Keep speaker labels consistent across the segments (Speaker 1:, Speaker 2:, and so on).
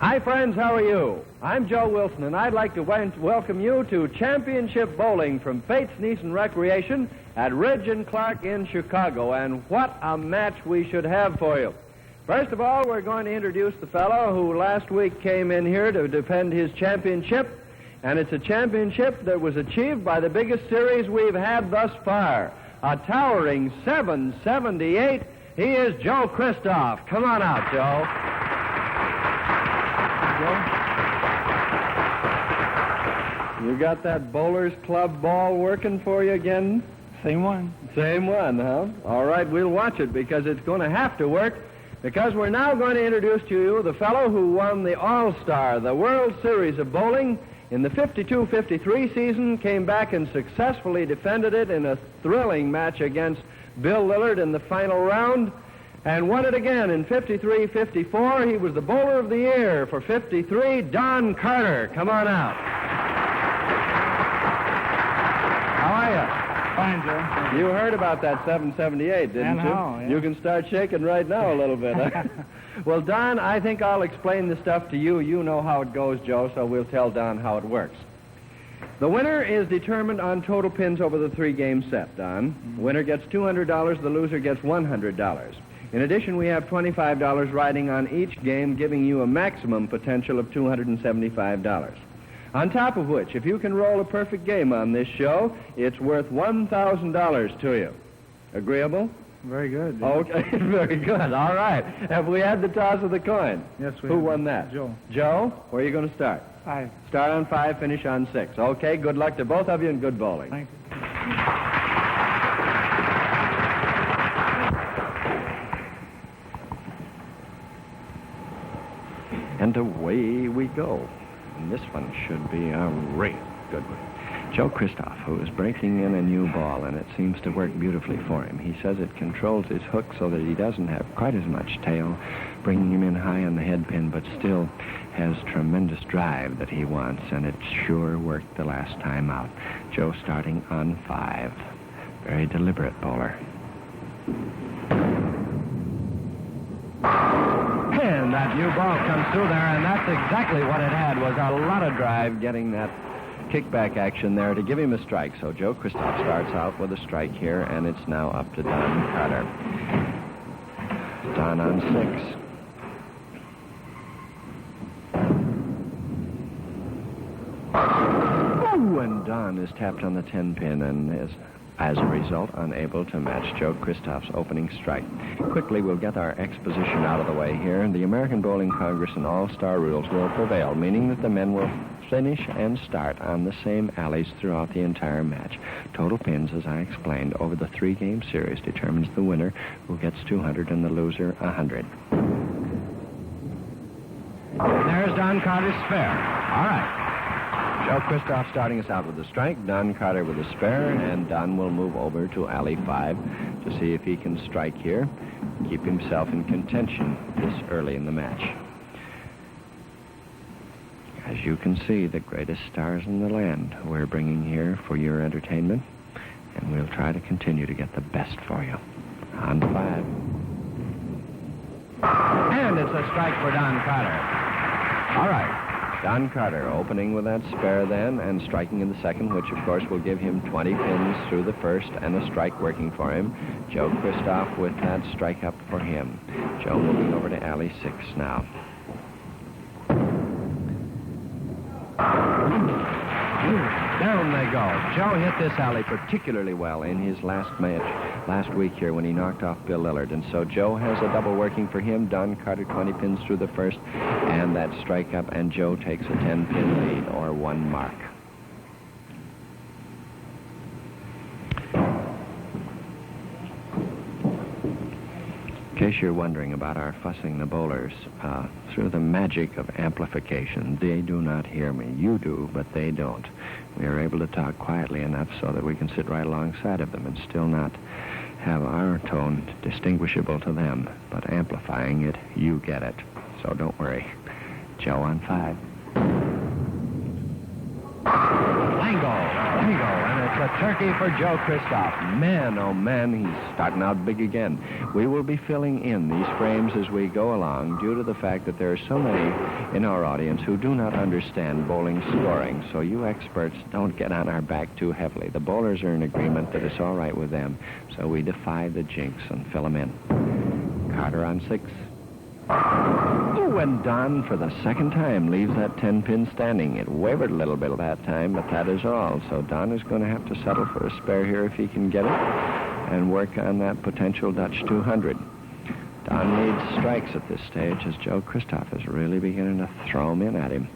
Speaker 1: Hi, friends. How are you? I'm Joe Wilson, and I'd like to welcome you to Championship Bowling from Fates Neeson Recreation at Ridge and Clark in Chicago. And what a match we should have for you. First of all, we're going to introduce the fellow who last week came in here to defend his championship. And it's a championship that was achieved by the biggest series we've had thus far. A towering 778. He is Joe Christoff. Come on out, Joe. You got that Bowlers Club ball working for you again?
Speaker 2: Same one.
Speaker 1: Same one, huh? All right, we'll watch it because it's going to have to work, because we're now going to introduce to you the fellow who won the All-Star, the World Series of Bowling, in the 52-53 season, came back and successfully defended it in a thrilling match against Bill Lillard in the final round, and won it again in 53-54. He was the Bowler of the Year for 53, Don Carter. Come on out. How are you?
Speaker 2: Fine, Joe.
Speaker 1: You heard about that 778, didn't
Speaker 2: And
Speaker 1: you?
Speaker 2: how, yeah.
Speaker 1: You can start shaking right now a little bit. Huh? Well, Don, I think I'll explain the stuff to you. You know how it goes, Joe, so we'll tell Don how it works. The winner is determined on total pins over the three-game set, Don. The winner gets $200, the loser gets $100. In addition, we have $25 riding on each game, giving you a maximum potential of $275. On top of which, if you can roll a perfect game on this show, it's worth $1,000 to you. Agreeable?
Speaker 2: Very good.
Speaker 1: Okay, very good. All right. Have we had the toss of the coin?
Speaker 2: Yes, we
Speaker 1: Who
Speaker 2: have.
Speaker 1: won that?
Speaker 2: Joe.
Speaker 1: Joe? Where are you going to start?
Speaker 2: 5.
Speaker 1: Start on 5, finish on 6. Okay, good luck to both of you and good bowling.
Speaker 2: Thank you.
Speaker 1: And away we go. And this one should be a real good one. Joe Christoff, who is breaking in a new ball, and it seems to work beautifully for him. He says it controls his hook so that he doesn't have quite as much tail, bringing him in high on the head pin, but still has tremendous drive that he wants, and it sure worked the last time out. Joe starting on 5. Very deliberate bowler. And that new ball comes through there, and that's exactly what it had, was a lot of drive getting that kickback action there to give him a strike. So Joe Christoff starts out with a strike here, and it's now up to Don Carter. Don on 6. Ooh, and Don is tapped on the 10 pin and is, as a result, unable to match Joe Christoff's opening strike. Quickly, we'll get our exposition out of the way here. The American Bowling Congress and All-Star rules will prevail, meaning that the men will finish and start on the same alleys throughout the entire match. Total pins, as I explained, over the three-game series determines the winner, who gets 200 and the loser 100. There's Don Carter's spare. All right. Joe Christoff starting us out with a strike, Don Carter with a spare, and Don will move over to alley 5 to see if he can strike here, keep himself in contention this early in the match. As you can see, the greatest stars in the land we're bringing here for your entertainment, and we'll try to continue to get the best for you. On 5. And it's a strike for Don Carter. All right. Don Carter opening with that spare then and striking in the second, which of course will give him 20 pins through the first and a strike working for him. Joe Christoff with that strike up for him. Joe moving over to alley 6 now. Down they go. Joe hit this alley particularly well in his last match last week here when he knocked off Bill Lillard. And so Joe has a double working for him. Don Carter 20 pins through the first and that strike up, and Joe takes a 10-pin lead, or 1 mark. In case you're wondering about our fussing the bowlers, through the magic of amplification, they do not hear me. You do, but they don't. We are able to talk quietly enough so that we can sit right alongside of them and still not have our tone distinguishable to them. But amplifying it, you get it. So don't worry. Joe on 5. Lango, and it's a turkey for Joe Christoph. Man, oh man, he's starting out big again. We will be filling in these frames as we go along due to the fact that there are so many in our audience who do not understand bowling scoring, so you experts don't get on our back too heavily. The bowlers are in agreement that it's all right with them, so we defy the jinx and fill them in. Carter on 6. Oh, and Don, for the second time, leaves that 10-pin standing. It wavered a little bit that time, but that is all. So Don is going to have to settle for a spare here if he can get it and work on that potential Dutch 200. Don needs strikes at this stage as Joe Christoph is really beginning to throw them in at him.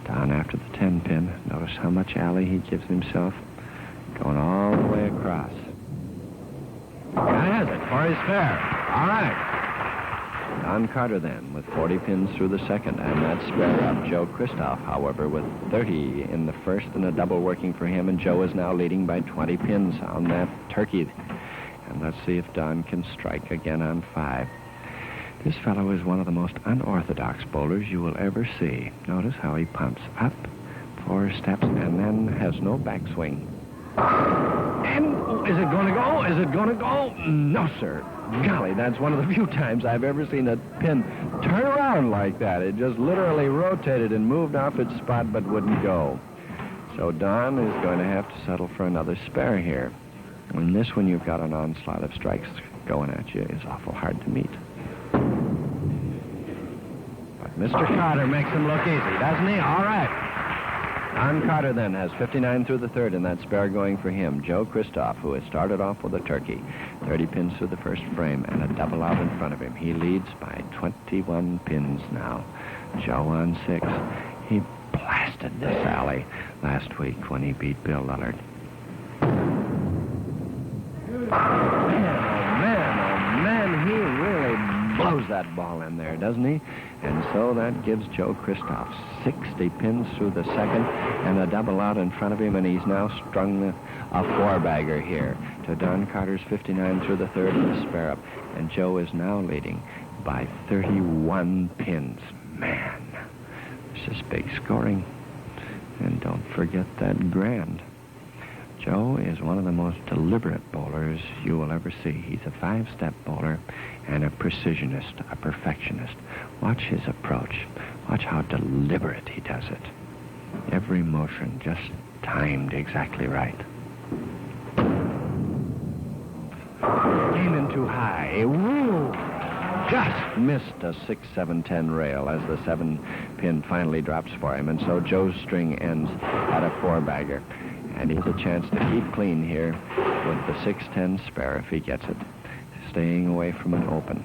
Speaker 1: Don after the 10-pin. Notice how much alley he gives himself. Going all the way across. That has it for his spare. All right. Don Carter then with 40 pins through the second, and that spare up. Joe Christoph, however, with 30 in the first and a double working for him, and Joe is now leading by 20 pins on that turkey. And let's see if Don can strike again on 5. This fellow is one of the most unorthodox bowlers you will ever see. Notice how he pumps up 4 steps and then has no backswing. And is it going to go? Is it going to go? No, sir. Golly, that's one of the few times I've ever seen a pin turn around like that. It just literally rotated and moved off its spot but wouldn't go. So Don is going to have to settle for another spare here. And this one, you've got an onslaught of strikes going at you, is awful hard to meet. But Mr. Carter makes him look easy, doesn't he? All right. Don Carter then has 59 through the third, and that spare going for him. Joe Christoph, who has started off with a turkey. 30 pins through the first frame and a double out in front of him. He leads by 21 pins now. Joe on 6. He blasted this alley last week when he beat Bill Lullard. Man, he really blows that ball in there, doesn't he? And so that gives Joe Christoph 60 pins through the second and a double out in front of him, and he's now strung a 4-bagger here to Don Carter's 59 through the third and a spare up. And Joe is now leading by 31 pins. Man, this is big scoring. And don't forget that grand. Joe is one of the most deliberate bowlers you will ever see. He's a 5-step bowler and a precisionist, a perfectionist. Watch his approach. Watch how deliberate he does it. Every motion just timed exactly right. Came in too high. Woo! Just missed a 6, 7, 10 rail as the 7-pin finally drops for him. And so Joe's string ends at a 4-bagger. And he has a chance to keep clean here with the 6-10 spare if he gets it. Staying away from an open.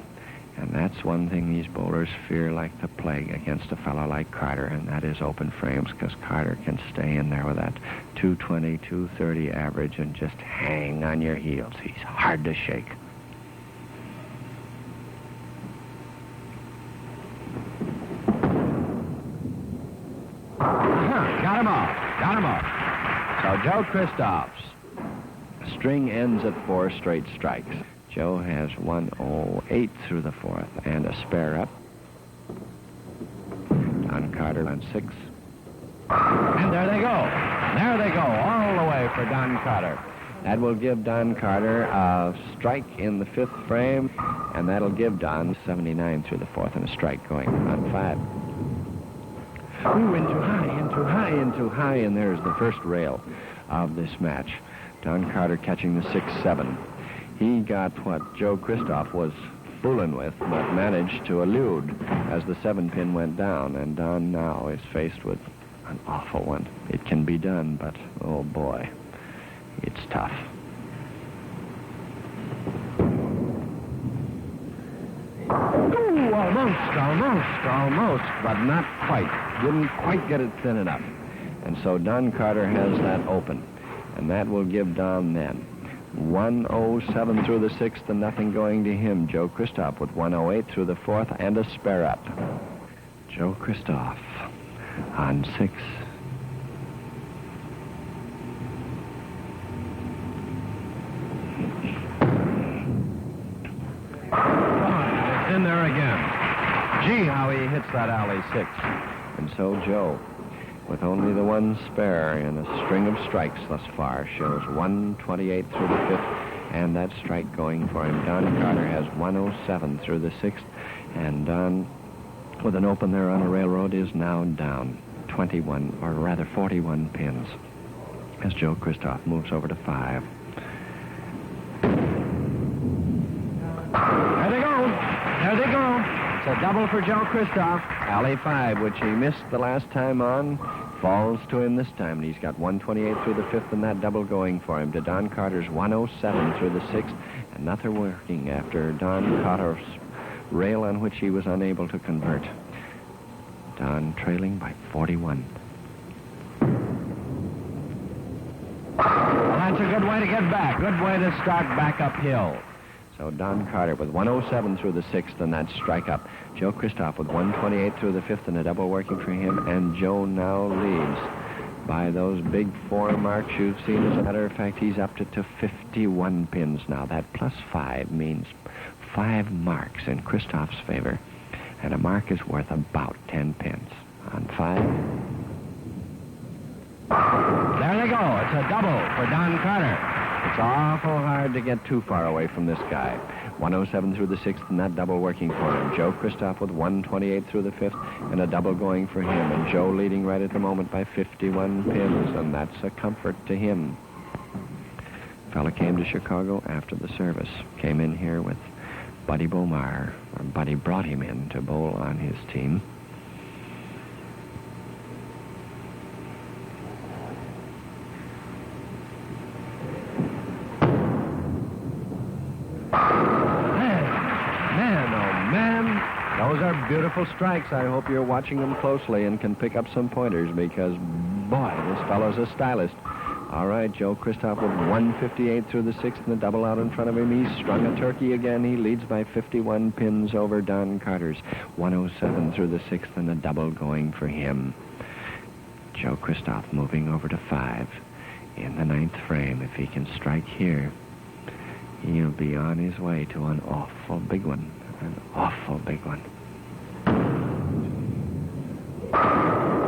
Speaker 1: And that's one thing these bowlers fear like the plague against a fellow like Carter, and that is open frames, because Carter can stay in there with that 220, 230 average and just hang on your heels. He's hard to shake. Got him off. So Joe Christoph's string ends at 4 straight strikes. Joe has 108 through the fourth and a spare up. Don Carter on 6. And there they go, all the way for Don Carter. That will give Don Carter a strike in the 5th frame, and that'll give Don 79 through the fourth and a strike going on 5. Ooh, in too high, and there's the first rail of this match. Don Carter catching the 6-7. He got what Joe Christoph was fooling with, but managed to elude as the 7-pin went down, and Don now is faced with an awful one. It can be done, but oh boy, it's tough. Ooh, almost, but not quite. Didn't quite get it thin enough. And so Don Carter has that open, and that will give Don then 107 through the 6th and nothing going to him. Joe Christoph with 108 through the 4th and a spare up. Joe Christoph on 6. It's in there again. Gee, how he hits that alley 6. And so Joe with only the one spare in a string of strikes thus far, shows 128 through the fifth, and that strike going for him. Don Carter has 107 through the sixth, and Don, with an open there on a railroad, is now down 21, or rather 41 pins, as Joe Christoph moves over to 5. There they go. There they go. It's a double for Joe Christoph. Alley 5, which he missed the last time on, falls to him this time, and he's got 128 through the fifth, and that double going for him to Don Carter's 107 through the sixth, and nothing working after Don Carter's rail on which he was unable to convert. Don trailing by 41. Well, that's a good way to get back. Good way to start back uphill. So Don Carter with 107 through the sixth, and that strike up. Joe Christoph with 128 through the fifth, and a double working for him, and Joe now leads by those big 4 marks you've seen. As a matter of fact, he's up to 51 pins now. That plus 5 means 5 marks in Christoph's favor, and a mark is worth about 10 pins. On 5. There they go. It's a double for Don Carter. It's awful hard to get too far away from this guy. 107 through the sixth, and that double working for him. Joe Christoph with 128 through the fifth, and a double going for him. And Joe leading right at the moment by 51 pins, and that's a comfort to him. Fella came to Chicago after the service. Came in here with Buddy Bomar, or Buddy brought him in to bowl on his team. Those are beautiful strikes. I hope you're watching them closely and can pick up some pointers, because, boy, this fellow's a stylist. All right, Joe Christoph with 158 through the sixth, and the double out in front of him. He's strung a turkey again. He leads by 51 pins over Don Carter's 107 through the sixth, and a double going for him. Joe Christoph moving over to 5 in the 9th frame. If he can strike here, he'll be on his way to an awful big one. An awful big one.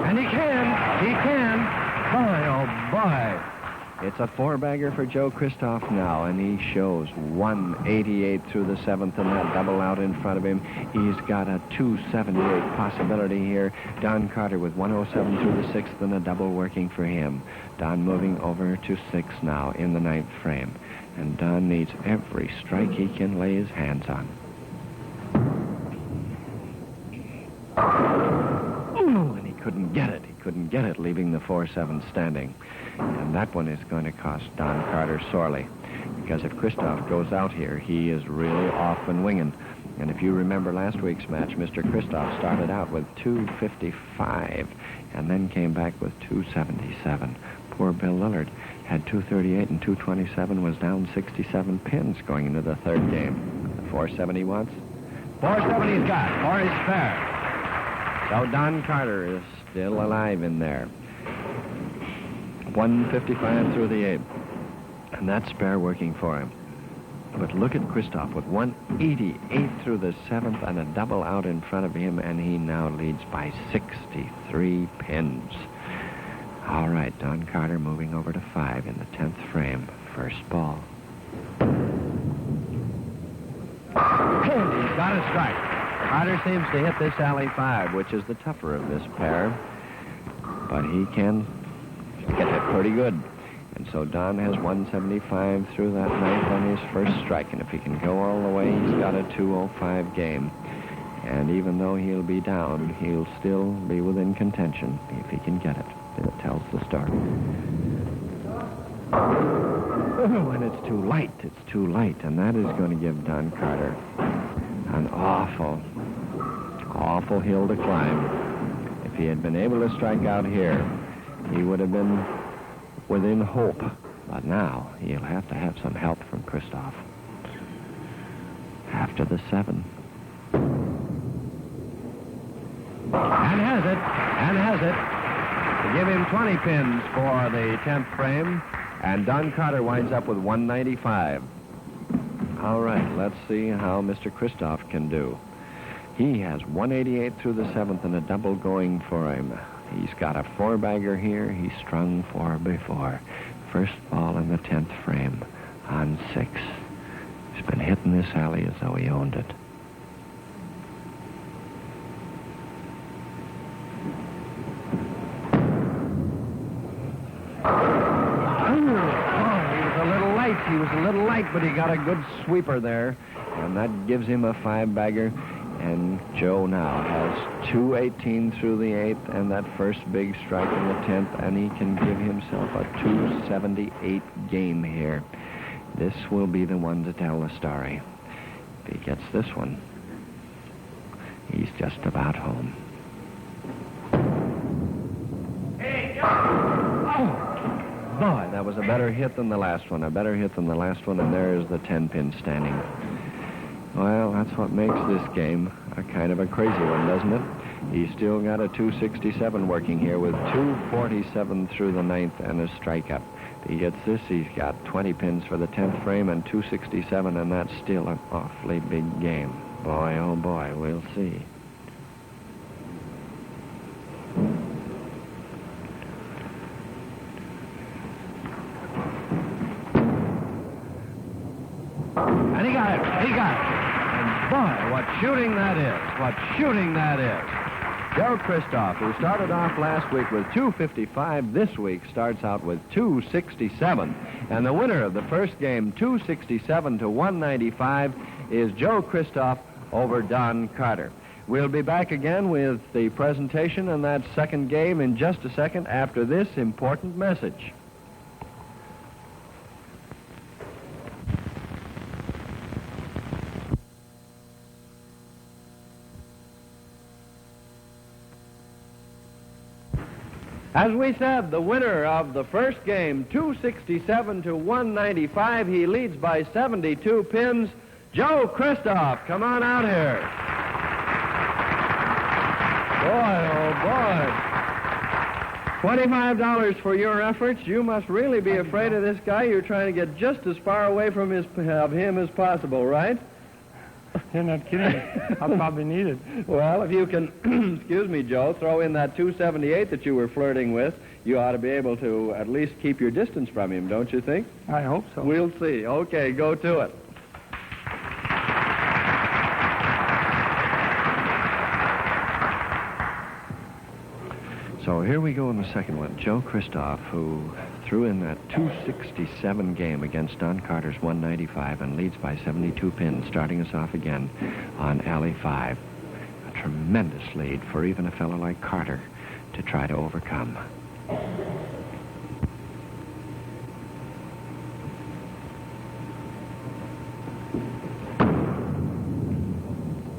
Speaker 1: And he can. Boy, oh boy. It's a 4-bagger for Joe Christoph now, and he shows 188 through the 7th, and that double out in front of him. He's got a 278 possibility here. Don Carter with 107 through the 6th, and a double working for him. Don moving over to 6 now in the 9th frame. And Don needs every strike he can lay his hands on. Ooh, and he couldn't get it. He couldn't get it, leaving the 4-7 standing. And that one is going to cost Don Carter sorely, because if Christoph goes out here, he is really off and winging. And if you remember last week's match, Mr. Christoph started out with 255 and then came back with 277. Poor Bill Lillard had 238 and 227, was down 67 pins going into the third game. The 470 wants. 470 he's got, or is fair. So Don Carter is still alive in there. 155 through the 8th. And that's spare working for him. But look at Christoph with 188 through the 7th and a double out in front of him, and he now leads by 63 pins. All right, Don Carter moving over to 5 in the 10th frame. First ball. And he's got a strike. Carter seems to hit this alley 5, which is the tougher of this pair. But he can get it pretty good. And so Don has 175 through that 9th on his first strike. And if he can go all the way, he's got a 205 game. And even though he'll be down, he'll still be within contention if he can get it. It tells the story. Oh, and it's too light. It's too light. And that is going to give Don Carter an awful, awful hill to climb. If he had been able to strike out here, he would have been within hope. But now he'll have to have some help from Christoph. After the 7. And has it. To give him 20 pins for the 10th frame. And Don Carter winds up with 195. All right, let's see how Mr. Christoph can do. He has 188 through the 7th and a double going for him. He's got a 4-bagger here. He's strung 4 before. First ball in the 10th frame on 6. He's been hitting this alley as though he owned it. He was a little light, but he got a good sweeper there, and that gives him a 5-bagger. And Joe now has 218 through the 8th and that first big strike in the 10th, and he can give himself a 278 game here. This will be the one to tell the story. If he gets this one, he's just about home. Hey, Joe! Oh! Boy, that was a better hit than the last one. A better hit than the last one, and there's the 10-pin standing. Well, that's what makes this game a kind of a crazy one, doesn't it? He's still got a 267 working here with 247 through the 9th and a strikeout. If he gets this, he's got 20 pins for the 10th frame and 267, and that's still an awfully big game. Boy, oh boy, we'll see. And he got it. He got it. And boy, what shooting that is. What shooting that is. Joe Christoph, who started off last week with 255, this week starts out with 267. And the winner of the first game, 267 to 195, is Joe Christoph over Don Carter. We'll be back again with the presentation and that second game in just a second after this important message. As we said, the winner of the first game, 267 to 195. He leads by 72 pins. Joe Christoph, come on out here. Boy, oh boy. $25 for your efforts. You must really be afraid of this guy. You're trying to get just as far away from him as possible, right?
Speaker 2: You're not kidding. I'll probably need it.
Speaker 1: Well, if you can, excuse me, Joe, throw in that 278 that you were flirting with, you ought to be able to at least keep your distance from him, don't you think?
Speaker 2: I hope so.
Speaker 1: We'll see. Okay, go to it. So here we go in the second one. Joe Christoph, who threw in that 267 game against Don Carter's 195 and leads by 72 pins, starting us off again on alley 5. A tremendous lead for even a fellow like Carter to try to overcome.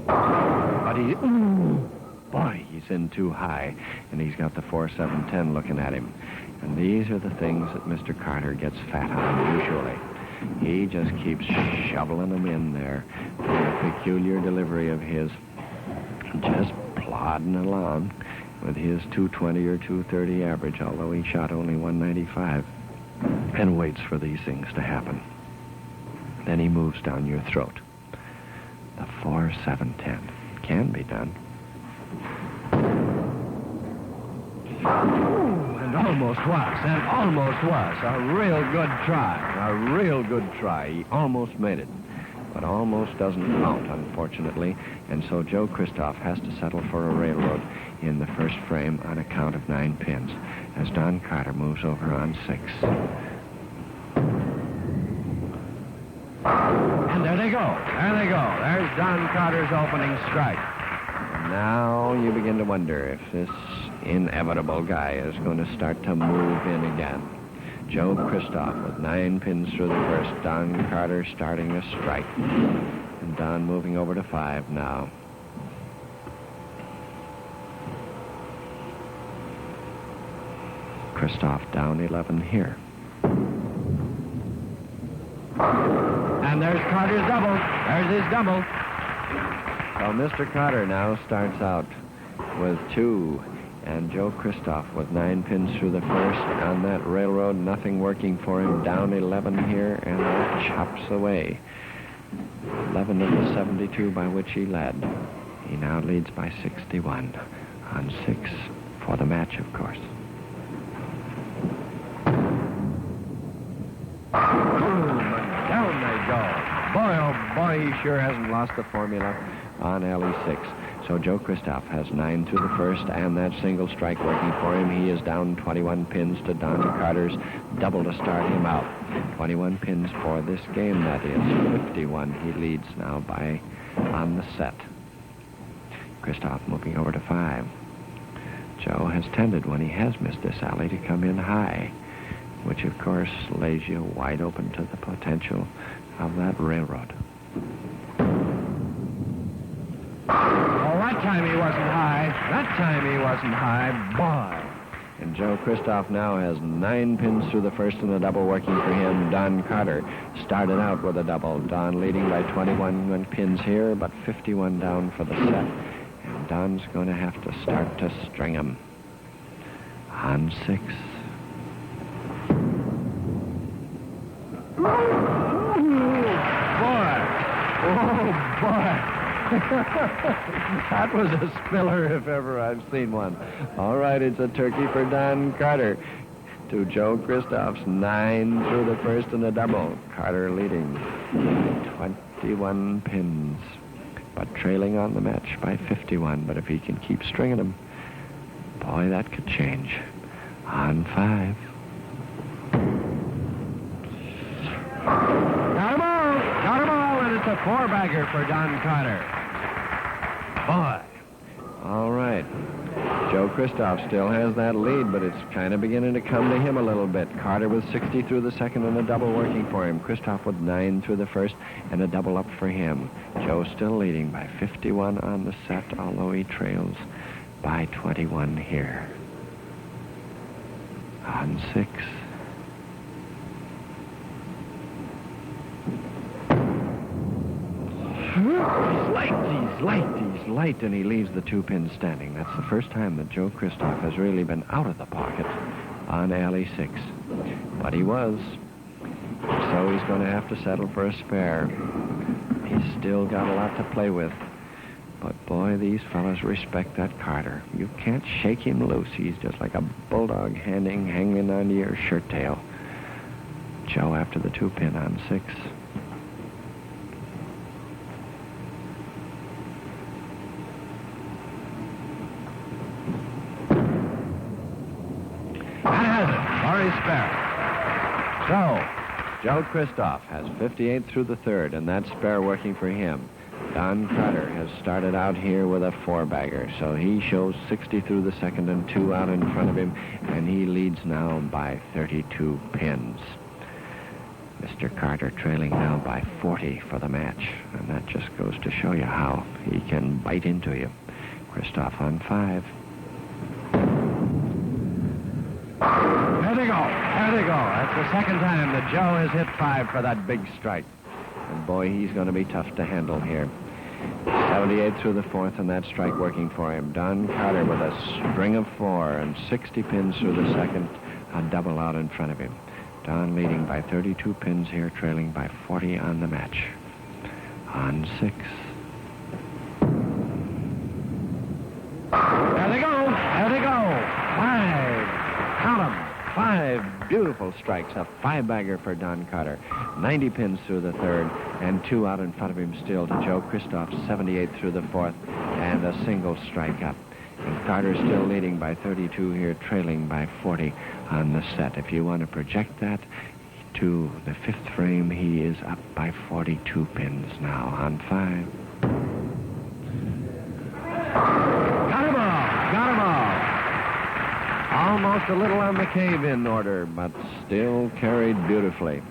Speaker 1: But boy, he's in too high, and he's got the 4-7-10 looking at him. And these are the things that Mr. Carter gets fat on, usually. He just keeps shoveling them in there with a peculiar delivery of his, just plodding along with his 220 or 230 average, although he shot only 195, and waits for these things to happen. Then he moves down your throat. The 4-7-10 can be done. And almost was. A real good try. He almost made it. But almost doesn't count, unfortunately. And so Joe Christoph has to settle for a railroad in the first frame on a count of 9 pins as Don Carter moves over on 6. And there they go. There's Don Carter's opening strike. And now you begin to wonder if this inevitable guy is going to start to move in again. Joe Christoph with 9 pins through the first. Don Carter starting a strike. And Don moving over to 5 now. Christoph down 11 here. And there's Carter's double. There's his double. So Mr. Carter now starts out with 2. And Joe Christoph with 9 pins through the first on that railroad. Nothing working for him. Down 11 here, and that chops away. 11 of the 72 by which he led. He now leads by 61 on 6, for the match, of course. Down they go. Boy, oh boy, he sure hasn't lost the formula on alley 6. So Joe Christoph has 9 through the first, and that single strike working for him. He is down 21 pins to Don Carter's double to start him out. 21 pins for this game, that is. 51 he leads now by on the set. Christoph moving over to 5. Joe has tended, when he has missed this alley, to come in high, which of course lays you wide open to the potential of that railroad. Oh, that time he wasn't high. That time he wasn't high. Boy. And Joe Christoph now has 9 pins through the first and a double working for him. Don Carter started out with a double. Don leading by 21 pins here, but 51 down for the set. And Don's going to have to start to string him. On 6. Boy. That was a spiller if ever I've seen one. All right, it's a turkey for Don Carter. To Joe Christoph's 9 through the first and a double. Carter leading 21 pins, but trailing on the match by 51. But if he can keep stringing them, boy, that could change. On 5. Got him all, and it's a 4-bagger for Don Carter. Boy. All right. Joe Christoph still has that lead, but it's kind of beginning to come to him a little bit. Carter with 60 through the second and a double working for him. Christoph with 9 through the first and a double up for him. Joe still leading by 51 on the set, although he trails by 21 here. On 6. He's light, and he leaves the 2 pins standing. That's the first time that Joe Christoph has really been out of the pocket on alley 6. But he was. So he's going to have to settle for a spare. He's still got a lot to play with. But boy, these fellas respect that Carter. You can't shake him loose. He's just like a bulldog hanging onto your shirt tail. Joe after the 2 pin on 6. So, Joe Christoph has 58 through the third, and that's spare working for him. Don Carter has started out here with a 4-bagger, so he shows 60 through the second and 2 out in front of him, and he leads now by 32 pins. Mr. Carter trailing now by 40 for the match, and that just goes to show you how he can bite into you. Christoph on 5. There they go. That's the second time that Joe has hit 5 for that big strike. And boy, he's going to be tough to handle here. 78 through the fourth, and that strike working for him. Don Carter with a string of 4 and 60 pins through the second, a double out in front of him. Don leading by 32 pins here, trailing by 40 on the match. On 6. There they go. 5. Count 'em. 5 beautiful strikes. A 5-bagger for Don Carter. 90 pins through the third, and 2 out in front of him still to Joe Christoph. 78 through the fourth, and a single strike up. And Carter still leading by 32 here, trailing by 40 on the set. If you want to project that to the 5th frame, he is up by 42 pins now on 5. Got 'em all. Almost a little on the cave-in order, but still carried beautifully.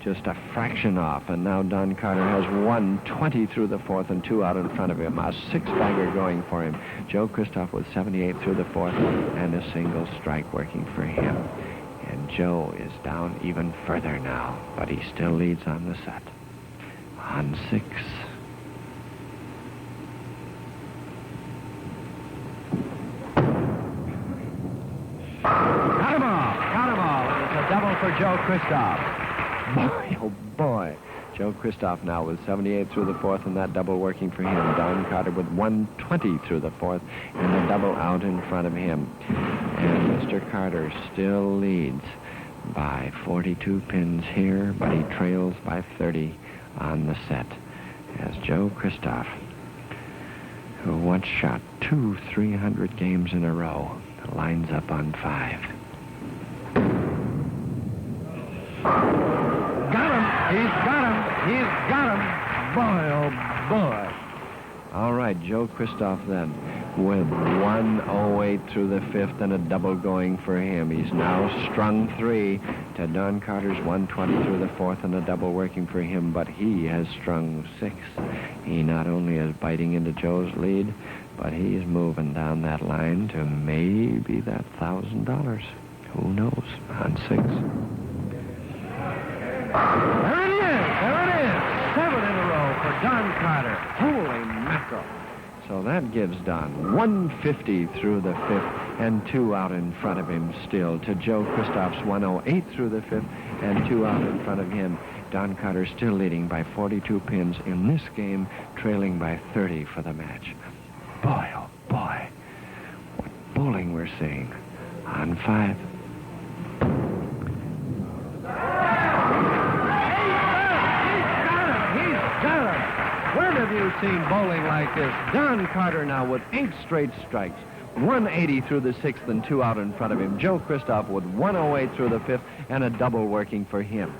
Speaker 1: Just a fraction off, and now Don Carter has 120 through the fourth and 2 out in front of him. A 6-bagger going for him. Joe Christoph with 78 through the fourth and a single strike working for him. And Joe is down even further now, but he still leads on the set. On 6. Got 'em all. It's a double for Joe Christoph. Boy, oh boy. Joe Christoph now with 78 through the fourth, and that double working for him. Don Carter with 120 through the fourth, and a double out in front of him. And Mr. Carter still leads by 42 pins here, but he trails by 30 on the set. As Joe Christoph, who once shot 300 games in a row, lines up on 5.
Speaker 3: Got him! He's got him! He's got him! Boy, oh boy!
Speaker 1: All right, Joe Christoph then with 108 through the fifth and a double going for him. He's now strung 3 to Don Carter's 120 through the fourth and a double working for him, but he has strung 6. He not only is biting into Joe's lead, but he's moving down that line to maybe that $1,000. Who knows? On 6.
Speaker 3: There it is! There it is! 7 in a row for Don Carter. Holy mackerel.
Speaker 1: So that gives Don 150 through the fifth and 2 out in front of him still to Joe Christoph's 108 through the fifth and 2 out in front of him. Don Carter still leading by 42 pins in this game, trailing by 30 for the match. Boy, oh boy, what bowling we're seeing on 5.
Speaker 3: When have you seen bowling like this?
Speaker 1: Don Carter now with 8 straight strikes. 180 through the sixth and 2 out in front of him. Joe Christoph with 108 through the fifth and a double working for him.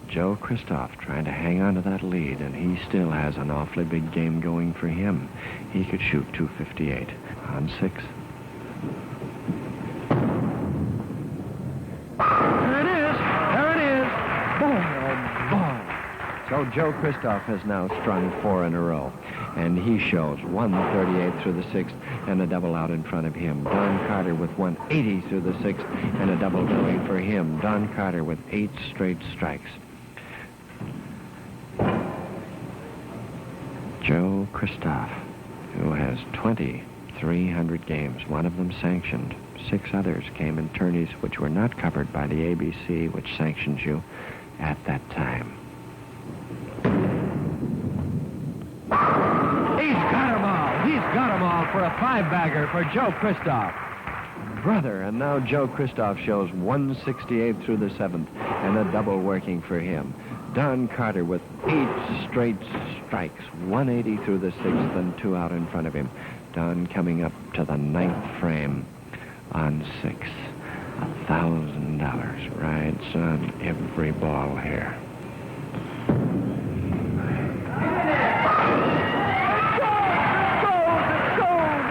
Speaker 1: Joe Christoph trying to hang on to that lead, and he still has an awfully big game going for him. He could shoot 258 on 6.
Speaker 3: There it is! There it is! Boy, oh boy!
Speaker 1: So Joe Christoph has now strung 4 in a row, and he shows 138 through the sixth and a double out in front of him. Don Carter with 180 through the sixth and a double going for him. Don Carter with 8 straight strikes. Joe Christoph, who has 300 games, one of them sanctioned. 6 others came in tourneys which were not covered by the ABC, which sanctions you at that time.
Speaker 3: He's got them all! He's got them all for a 5-bagger for Joe Christoph.
Speaker 1: Brother, and now Joe Christoph shows 168 through the seventh and a double working for him. Don Carter with 8 straight strikes, 180 through the sixth and 2 out in front of him. Don coming up to the 9th frame on 6. $1,000 rides on every ball here.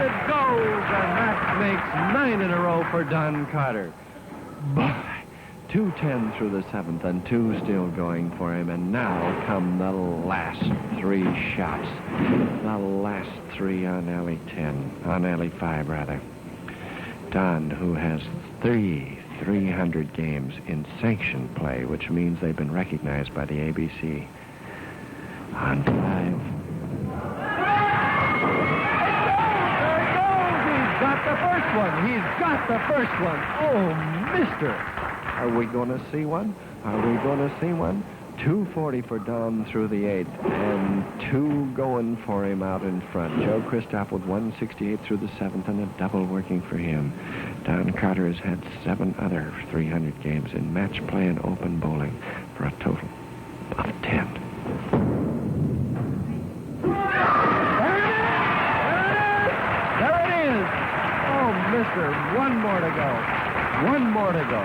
Speaker 3: It goes, and that makes 9 in a row for Don Carter.
Speaker 1: Boy, 210 through the seventh and 2 still going for him. And now come the last 3 shots. The last 3 on alley 10, on alley 5 rather. Don, who has 300 games in sanctioned play, which means they've been recognized by the ABC. On 5.
Speaker 3: He's got the first one. Oh, mister.
Speaker 1: Are we going to see one? Are we going to see one? 240 for Don through the 8th, and 2 going for him out in front. Joe Christoph with 168 through the 7th and a double working for him. Don Carter has had 7 other 300 games in match play and open bowling for a total of 10.
Speaker 3: Mister, 1 more to go.
Speaker 1: 1 more to go.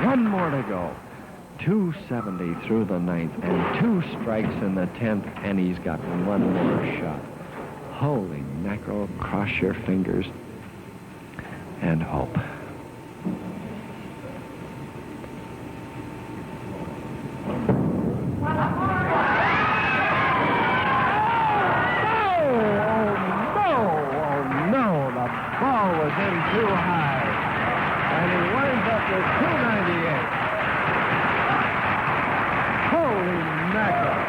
Speaker 1: 1 more to go. 270 through the 9th and 2 strikes in the 10th, and he's got 1 more shot. Holy mackerel, cross your fingers and hope.
Speaker 3: Too high. And he winds up with 298. Holy mackerel.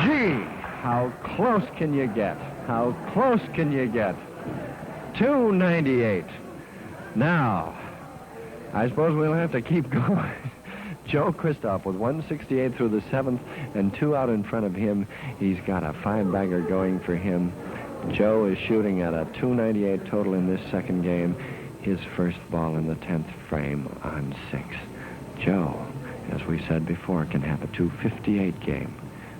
Speaker 1: Gee, how close can you get? How close can you get? 298. Now, I suppose we'll have to keep going. Joe Christoph with 168 through the seventh and 2 out in front of him. He's got a 5-bagger going for him. Joe is shooting at a 298 total in this second game. His first ball in the 10th frame on 6. Joe, as we said before, can have a 258 game,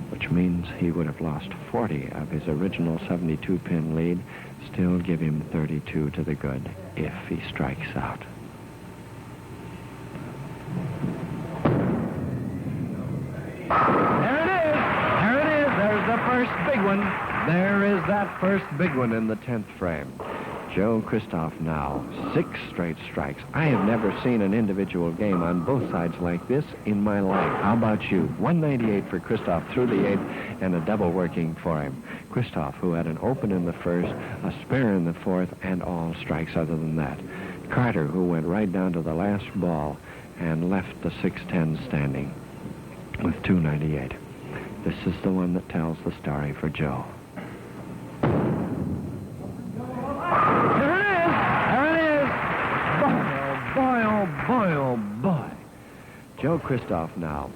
Speaker 1: which means he would have lost 40 of his original 72-pin lead, still give him 32 to the good if he strikes out. There it is! There it is! There's the first big one. There is that first big one in the 10th frame. Joe Christoph now, 6 straight strikes. I have never seen an individual game on both sides like this in my life. How about you? 198 for Christoph through the 8th and a double working for him. Christoph, who had an open in the first, a spare in the 4th, and all strikes other than that. Carter, who went right down to the last ball and left the 6-10 standing with 298. This is the one that tells the story for Joe. Joe Christoph now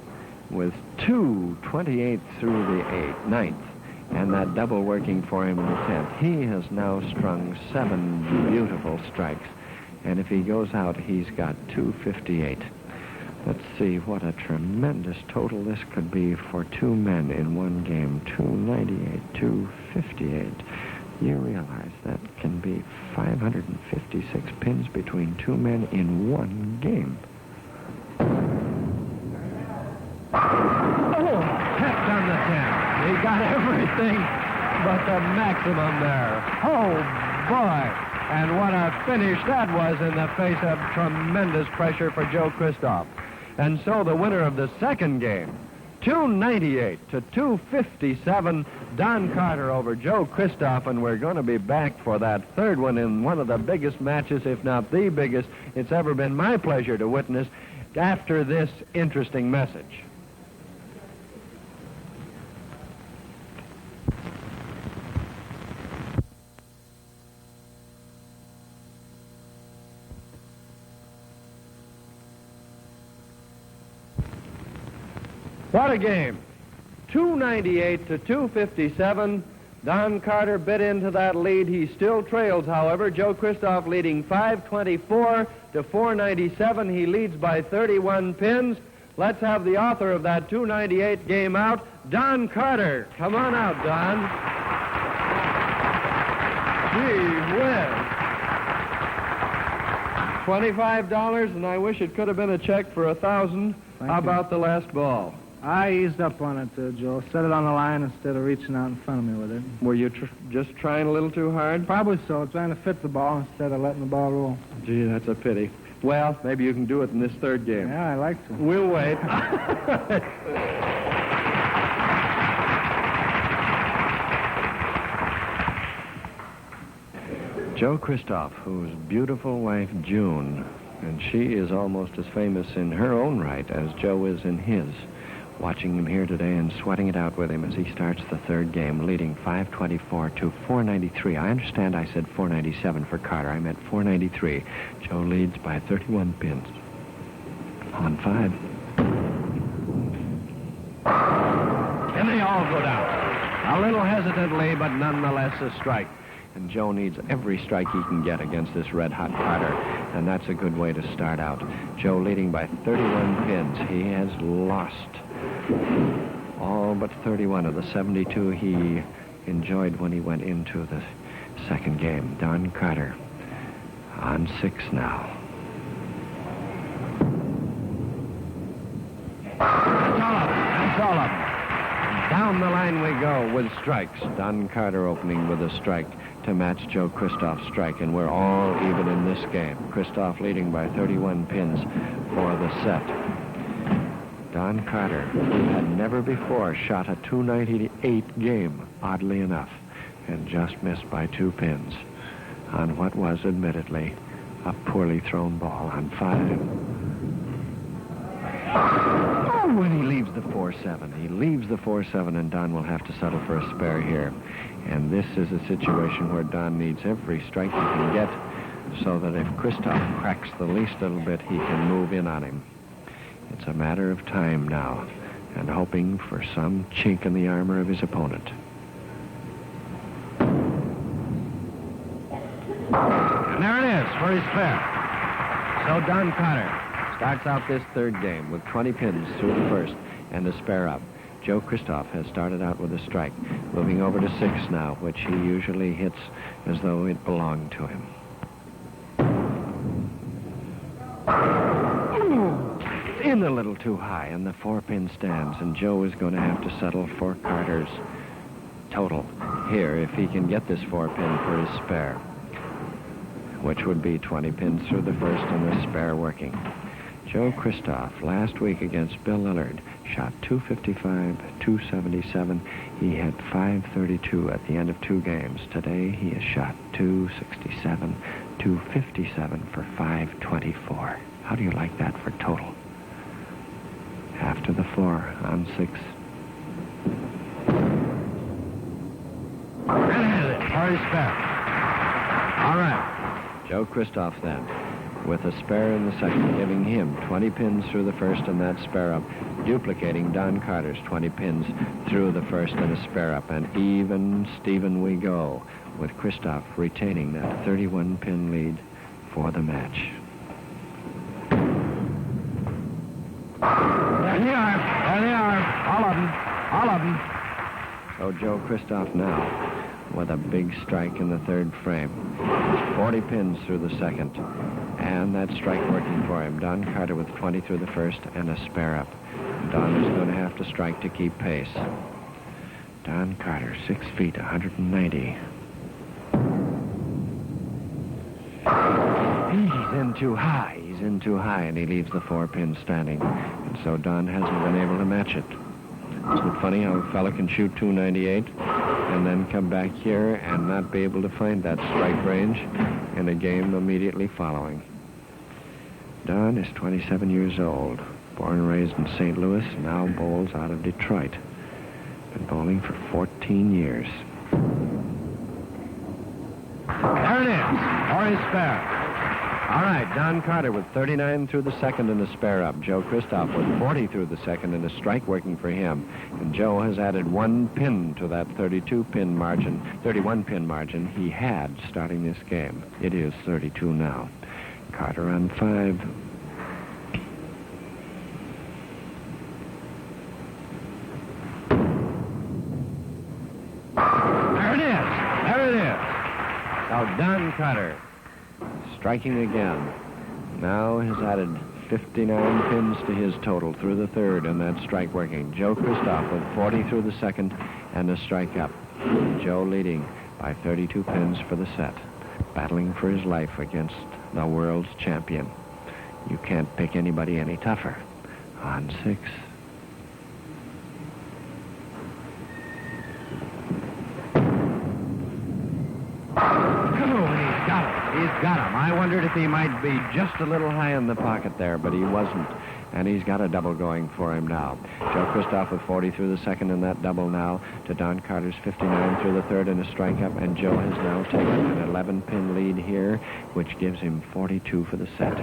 Speaker 1: with 228 through the 9th, and that double working for him in the 10th. He has now strung 7 beautiful strikes, and if he goes out, he's got 258. Let's see what a tremendous total this could be for 2 men in one game. 298, 258. You realize that can be 556 pins between 2 men in one game. Oh, heck on the 10. He got everything but the maximum there. Oh, boy. And what a finish that was in the face of tremendous pressure for Joe Christoph. And so the winner of the second game, 298 to 257, Don Carter over Joe Christoph, and we're going to be back for that third one in one of the biggest matches, if not the biggest, it's ever been my pleasure to witness after this interesting message. What a game. 298 to 257. Don Carter bit into that lead. He still trails, however. Joe Christoph leading 524 to 497. He leads by 31 pins. Let's have the author of that 298 game out, Don Carter. Come on out, Don. Gee whiz. $25, and I wish it could have been a check for $1,000. How about the last ball?
Speaker 2: I eased up on it, Joe. Set it on the line instead of reaching out in front of me with it.
Speaker 1: Were you just trying a little too hard?
Speaker 2: Probably so. Trying to fit the ball instead of letting the ball roll.
Speaker 1: Gee, that's a pity. Well, maybe you can do it in this third game.
Speaker 2: Yeah, I like to.
Speaker 1: We'll wait. Joe Christoph, whose beautiful wife, June, and she is almost as famous in her own right as Joe is in his. Watching him here today and sweating it out with him as he starts the third game, leading 524 to 493. I understand I said 497 for Carter. I meant 493. Joe leads by 31 pins. On 5. And they all go down. A little hesitantly, but nonetheless a strike. And Joe needs every strike he can get against this red-hot Carter, and that's a good way to start out. Joe leading by 31 pins. He has lost all but 31 of the 72 he enjoyed when he went into the second game. Don Carter on 6 now. That's all of them. Down the line we go with strikes. Don Carter opening with a strike to match Joe Christoph's strike, and we're all even in this game. Christoph leading by 31 pins for the set. Don Carter, who had never before shot a 298 game, oddly enough, and just missed by 2 pins on what was admittedly a poorly thrown ball on 5. Oh, and he leaves the 4-7. He leaves the 4-7, and Don will have to settle for a spare here. And this is a situation where Don needs every strike he can get so that if Christoph cracks the least little bit, he can move in on him. It It's a matter of time now, and hoping for some chink in the armor of his opponent.
Speaker 3: And there it is for his fifth.
Speaker 1: So Don Carter starts out this third game with 20 pins through the first and a spare up. Joe Christoph has started out with a strike, moving over to 6 now, which he usually hits as though it belonged to him. It's in a little too high, and the 4-pin stands, and Joe is going to have to settle for Carter's total here if he can get this 4-pin for his spare, which would be 20 pins through the first and the spare working. Joe Christoph, last week against Bill Lillard, shot 255, 277. He had 532 at the end of 2 games. Today, he has shot 267, 257 for 524. How do you like that for total? After the 4 on 6.
Speaker 3: And it for his fifth. All right.
Speaker 1: Joe Christoph then, with a spare in the second, giving him 20 pins through the first and that spare up, duplicating Don Carter's 20 pins through the first and a spare up, and even Steven we go, with Christoph retaining that 31-pin lead for the match.
Speaker 3: There they are, all of them.
Speaker 1: So Joe Christoph now with a big strike in the third frame. 40 pins through the second, and that strike working for him. Don Carter with 20 through the first and a spare up. Don is going to have to strike to keep pace. Don Carter, 6 feet, 190. He's in too high. He's in too high, and he leaves the 4 pins standing. And so Don hasn't been able to match it. Isn't it funny how a fella can shoot 298 and then come back here and not be able to find that strike range in a game immediately following? Don is 27 years old, born and raised in St. Louis, now bowls out of Detroit. Been bowling for 14 years.
Speaker 3: There it is for his spare.
Speaker 1: All right, Don Carter with 39 through the second and a spare up. Joe Christoph with 40 through the second and a strike working for him. And Joe has added 1 pin to that 31-pin margin he had starting this game. It is 32 now. Carter on 5.
Speaker 3: There it is.
Speaker 1: Now Don Carter striking again. Now has added 59 pins to his total through the third, and that strike working. Joe Christoph with 40 through the second and a strike up. Joe leading by 32 pins for the set, battling for his life against the world's champion. You can't pick anybody any tougher. On 6. He's got him. I wondered if he might be just a little high in the pocket there, but he wasn't. And he's got a double going for him now. Joe Christoph with 40 through the second and that double now to Don Carter's 59 through the third and a strike up. And Joe has now taken an 11-pin lead here, which gives him 42 for the set.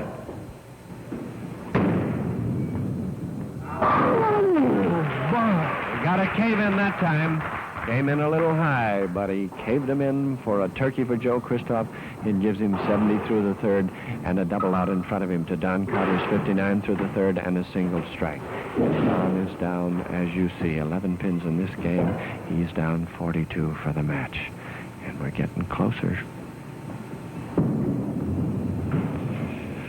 Speaker 1: Got a cave in that time. Came in a little high, but he caved him in for a turkey for Joe Christoph. It gives him 70 through the third and a double out in front of him to Don Carter's 59 through the third and a single strike. Don is down, as you see, 11 pins in this game. He's down 42 for the match. And we're getting closer.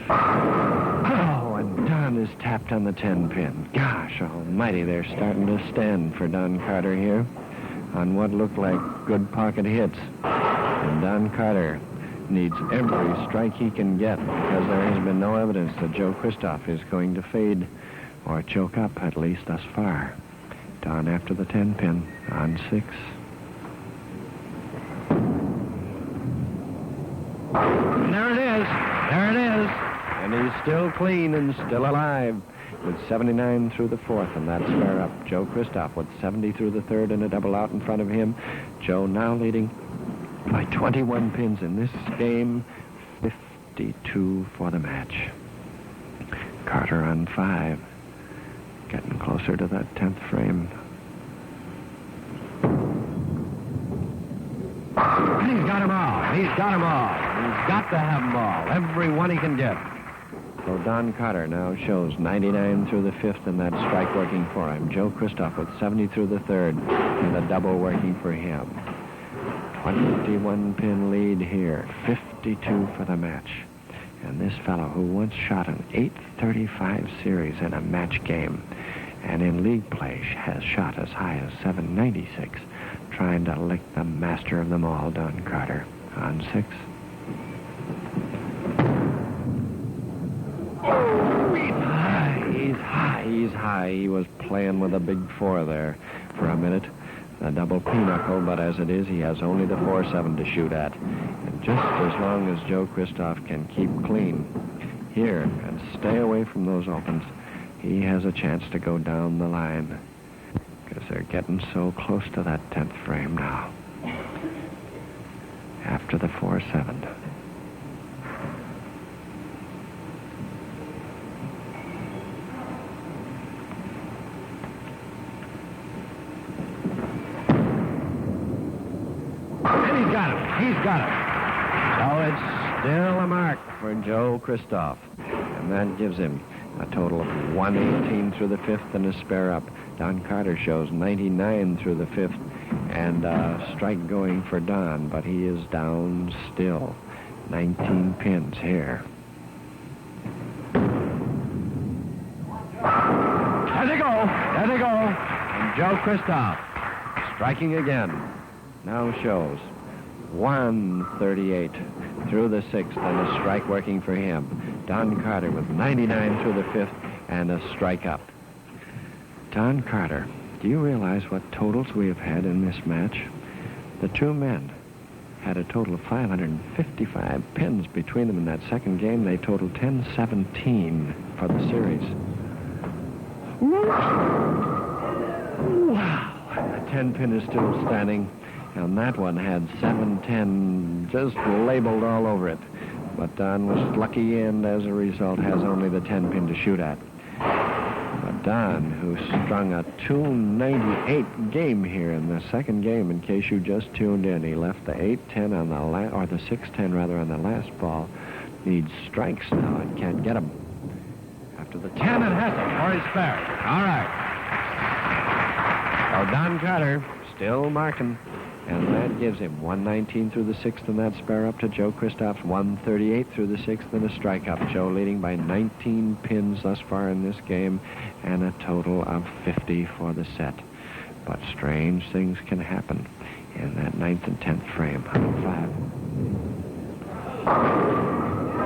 Speaker 1: Oh, and Don is tapped on the 10-pin. Gosh almighty, they're starting to stand for Don Carter here on what looked like good pocket hits. And Don Carter needs every strike he can get because there has been no evidence that Joe Christoph is going to fade or choke up, at least thus far. Don after the 10-pin on 6. And there it is. And he's still clean and still alive with 79 through the fourth, and that's fair up. Joe Christoph with 70 through the third and a double out in front of him. Joe now leading by 21 pins in this game, 52 for the match. Carter on 5. Getting closer to that 10th frame.
Speaker 3: He's got them all. He's got them all. He's got to have them all. Every one he can get.
Speaker 1: So Don Carter now shows 99 through the 5th and that strike working for him. Joe Christoph with 70 through the 3rd and a double working for him. 21 pin lead here. 52 for the match. And this fellow who once shot an 835 series in a match game and in league play has shot as high as 796, trying to lick the master of them all, Don Carter, on 6. Oh, he's high, he's high, he's high. He was playing with a big 4 there for a minute. A double pinochle, but as it is, he has only the 4-7 to shoot at. And just as long as Joe Christoph can keep clean here and stay away from those opens, he has a chance to go down the line. Because they're getting so close to that 10th frame now. After the 4-7.
Speaker 3: He's got it.
Speaker 1: So it's still a mark for Joe Christoph. And that gives him a total of 118 through the 5th and a spare up. Don Carter shows 99 through the 5th and a strike going for Don, but he is down still. 19 pins here.
Speaker 3: There they go. There they go.
Speaker 1: And Joe Christoph striking again. Now shows 138 through the 6th and a strike working for him. Don Carter with 99 through the 5th and a strike up. Don Carter, do you realize what totals we have had in this match? The two men had a total of 555 pins between them in that second game. They totaled 10-17 for the series. Wow. The 10 pin is still standing. And that one had 7-10 just labeled all over it. But Don was lucky and, as a result, has only the 10 pin to shoot at. But Don, who strung a 298 game here in the second game, in case you just tuned in, he left the 8-10 on the or the 6-10 rather on the last ball. Needs strikes now and can't get them. After the 10 and has it for his spare. All right. So Don Carter still marking. And that gives him 119 through the 6th and that spare up to Joe Christoph's 138 through the 6th and a strike up. Joe leading by 19 pins thus far in this game and a total of 50 for the set. But strange things can happen in that 9th and 10th frame. 5.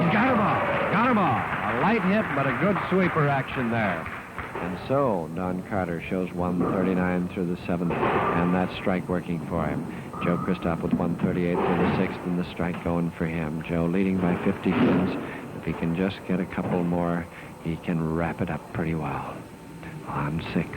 Speaker 3: He's got them all. Got them all. A light hit, but a good sweeper action there.
Speaker 1: And so Don Carter shows 139 through the 7th, and that strike working for him. Joe Christoph with 138 through the 6th, and the strike going for him. Joe leading by 50 pins. If he can just get a couple more, he can wrap it up pretty well. On 6.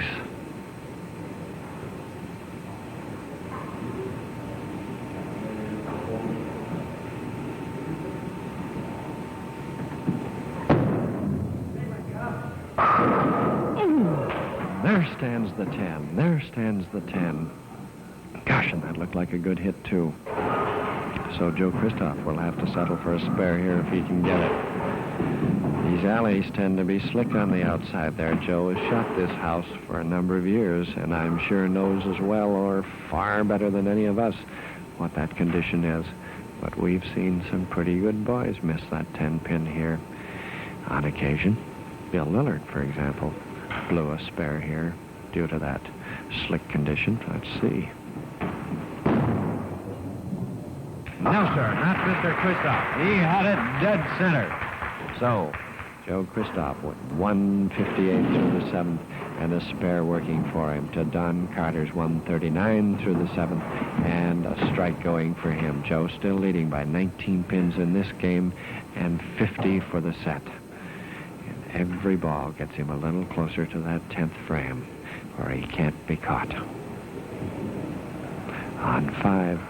Speaker 1: There stands the 10. There stands the 10. Gosh, and that looked like a good hit, too. So Joe Christoph will have to settle for a spare here if he can get it. These alleys tend to be slick on the outside there. Joe has shot this house for a number of years, and I'm sure knows as well or far better than any of us what that condition is. But we've seen some pretty good boys miss that 10 pin here on occasion. Bill Lillard, for example, blew a spare here due to that slick condition. Let's see.
Speaker 3: No, sir, not Mr. Christoph. He had it dead center.
Speaker 1: So, Joe Christoph with 158 through the 7th and a spare working for him to Don Carter's 139 through the 7th and a strike going for him. Joe still leading by 19 pins in this game and 50 for the set. Every ball gets him a little closer to that 10th frame where he can't be caught. On 5.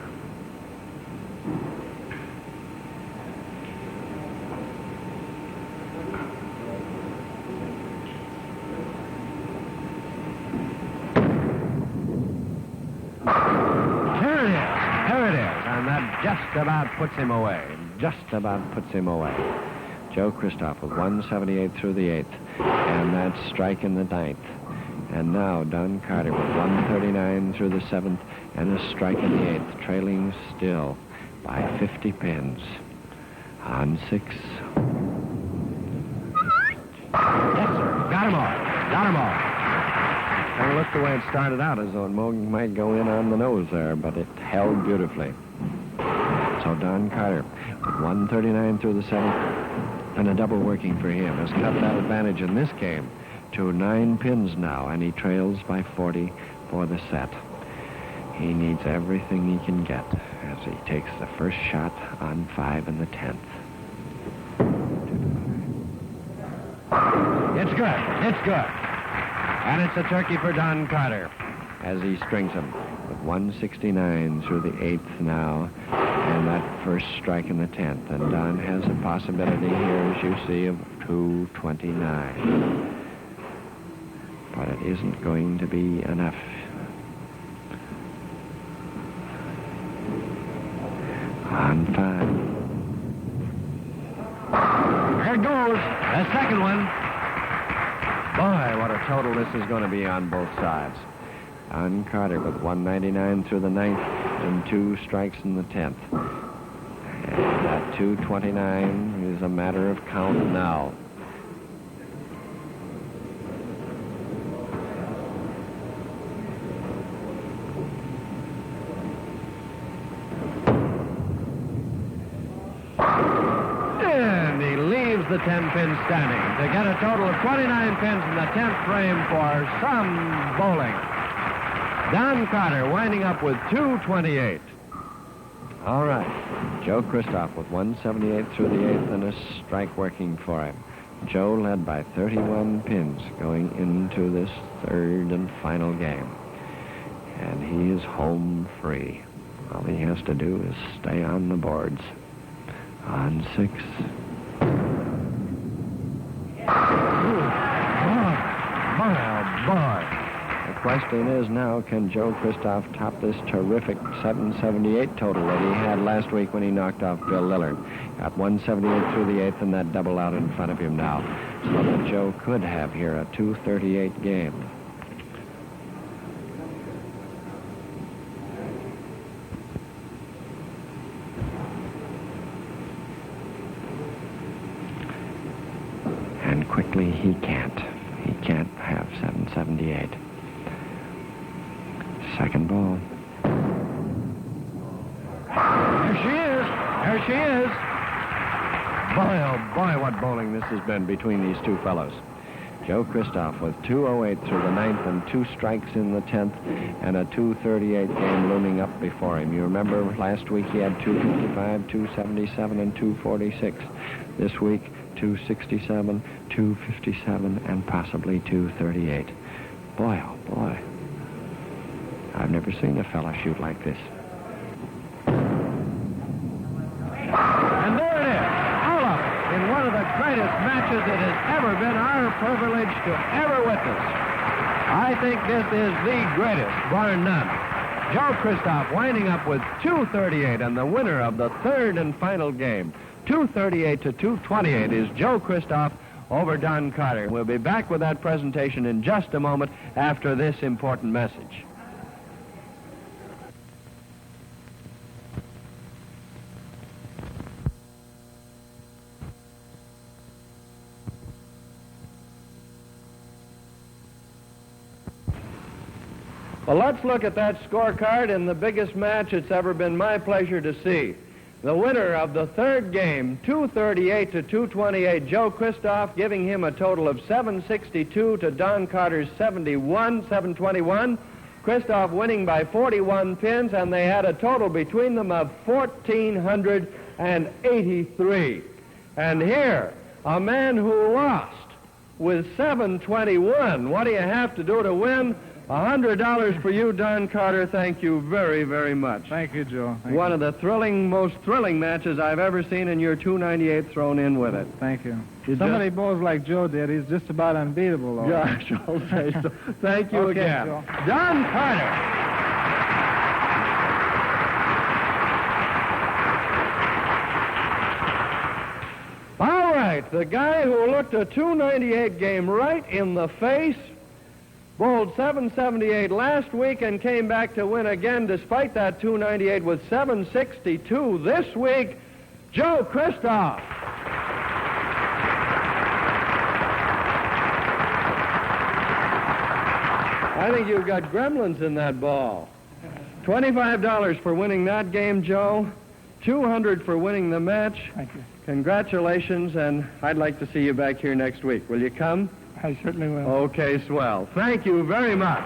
Speaker 3: and that just about puts him away.
Speaker 1: Just about puts him away. Joe Christoph with 178 through the 8th, and that strike in the 9th. And now Don Carter with 139 through the 7th, and a strike in the 8th, trailing still by 50 pins. On 6.
Speaker 3: Yes, sir. Got him all. Got him all.
Speaker 1: Well, it looked the way it started out, as though it might go in on the nose there, but it held beautifully. So Don Carter, with 139 through the 7th, and a double working for him, has cut that advantage in this game to 9 pins now, and he trails by 40 for the set. He needs everything he can get as he takes the first shot on 5 in the 10th.
Speaker 3: It's good. It's good. And it's a turkey for Don Carter.
Speaker 1: As he strings him with 169 through the 8th now, and that first strike in the 10th. And Don has a possibility here, as you see, of 229. But it isn't going to be enough. On 5.
Speaker 3: There it goes. The second one.
Speaker 1: Boy, what a total this is going to be on both sides. Don Carter with 199 through the 9th and 2 strikes in the 10th. And that 229 is a matter of count now.
Speaker 3: And he leaves the 10 pins standing to get a total of 29 pins in the 10th frame for some bowling. Don Carter winding up with 228.
Speaker 1: All right. Joe Christoph with 178 through the 8th and a strike working for him. Joe led by 31 pins going into this third and final game. And he is home free. All he has to do is stay on the boards. On 6.
Speaker 3: Boy.
Speaker 1: The question is now, can Joe Christoph top this terrific 778 total that he had last week when he knocked off Bill Lillard? Got 178 through the 8th and that double out in front of him now. So that Joe could have here a 238 game. And quickly he can't. He can't have 778. Second ball.
Speaker 3: There she is. There she is.
Speaker 1: Boy, oh boy, what bowling this has been between these two fellows. Joe Christoph with 208 through the 9th and 2 strikes in the 10th and a 238 game looming up before him. You remember last week he had 255, 277, and 246. This week, 267, 257, and possibly 238. Boy, oh boy. I've never seen a fella shoot like this.
Speaker 3: And there it is. All of it in one of the greatest matches it has ever been our privilege to ever witness. I think this is the greatest, bar none. Joe Christoph winding up with 238 and the winner of the third and final game. 238 to 228 is Joe Christoph over Don Carter. We'll be back with that presentation in just a moment after this important message. Well, let's look at that scorecard in the biggest match it's ever been my pleasure to see. The winner of the third game, 238 to 228, Joe Christoph, giving him a total of 762 to Don Carter's 721. Christoph winning by 41 pins, and they had a total between them of 1,483. And here, a man who lost with 721. What do you have to do to win? $100 for you, Don Carter. Thank you very, very much.
Speaker 2: Thank you, Joe.
Speaker 3: One of the most thrilling matches I've ever seen, and your 298 thrown in with it.
Speaker 2: Thank you. Somebody bowls like Joe did. He's just about unbeatable, though.
Speaker 3: Gosh, okay. So, thank you
Speaker 2: Okay,
Speaker 3: again.
Speaker 2: Joe.
Speaker 3: Don Carter.
Speaker 1: Clark, the guy who looked a 298 game right in the face, bowled 778 last week and came back to win again despite that 298 with 762 this week, Joe Christoph. I think you've got gremlins in that ball. $25 for winning that game, Joe. $200 for winning the match.
Speaker 2: Thank you.
Speaker 1: Congratulations, and I'd like to see you back here next week. Will you come?
Speaker 2: I certainly will.
Speaker 1: Okay, swell. Thank you very much.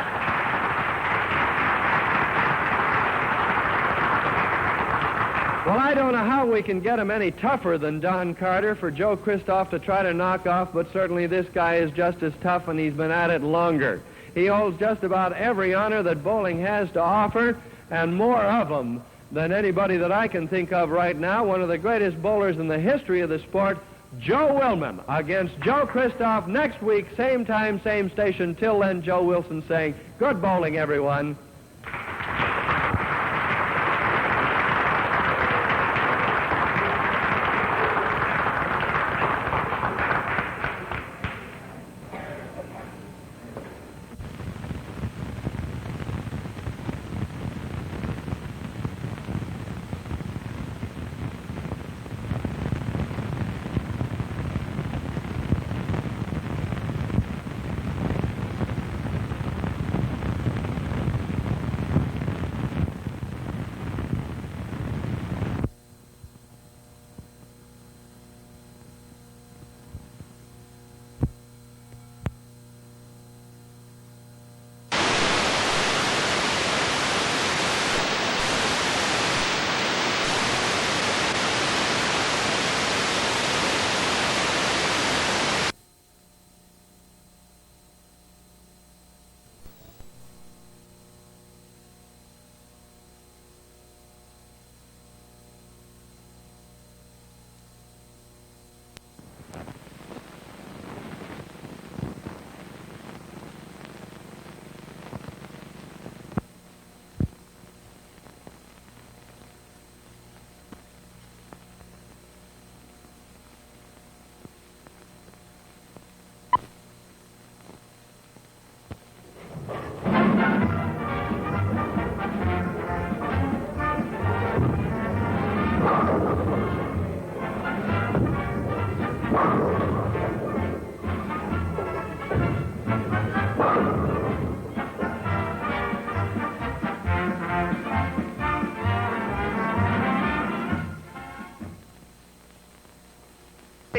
Speaker 1: Well, I don't know how we can get him any tougher than Don Carter for Joe Christoph to try to knock off, but certainly this guy is just as tough, and he's been at it longer. He holds just about every honor that bowling has to offer, and more of them than anybody that I can think of right now. One of the greatest bowlers in the history of the sport, Joe Willman, against Joe Christoph next week, same time, same station. Till then, Joe Wilson saying, good bowling, everyone.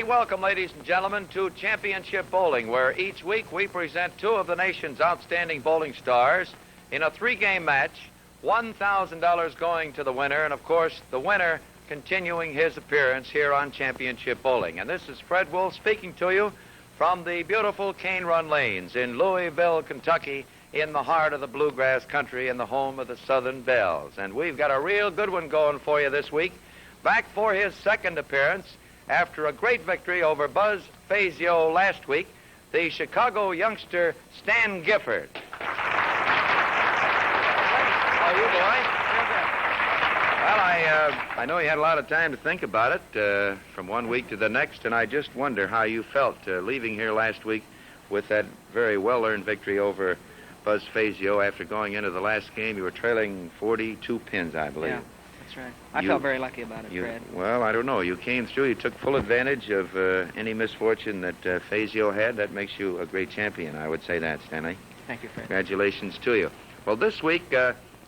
Speaker 4: Welcome, ladies and gentlemen, to Championship Bowling, where each week we present two of the nation's outstanding bowling stars in a three-game match, $1,000 going to the winner, and, of course, the winner continuing his appearance here on Championship Bowling. And this is Fred Wolf speaking to you from the beautiful Cane Run Lanes in Louisville, Kentucky, in the heart of the bluegrass country and the home of the Southern Belles. And we've got a real good one going for you this week. Back for his second appearance, after a great victory over Buzz Fazio last week, the Chicago youngster Stan Gifford. How are you, boy? Well, I know you had a lot of time to think about it from one week to the next, and I just wonder how you felt leaving here last week with that very well-earned victory over Buzz Fazio. After going into the last game, you were trailing 42 pins, I believe.
Speaker 5: Yeah. That's right. I felt very lucky about it, Fred.
Speaker 4: Well, I don't know. You came through. You took full advantage of any misfortune that Fazio had. That makes you a great champion. I would say that, Stanley.
Speaker 5: Thank you, Fred.
Speaker 4: Congratulations to you. Well, this week,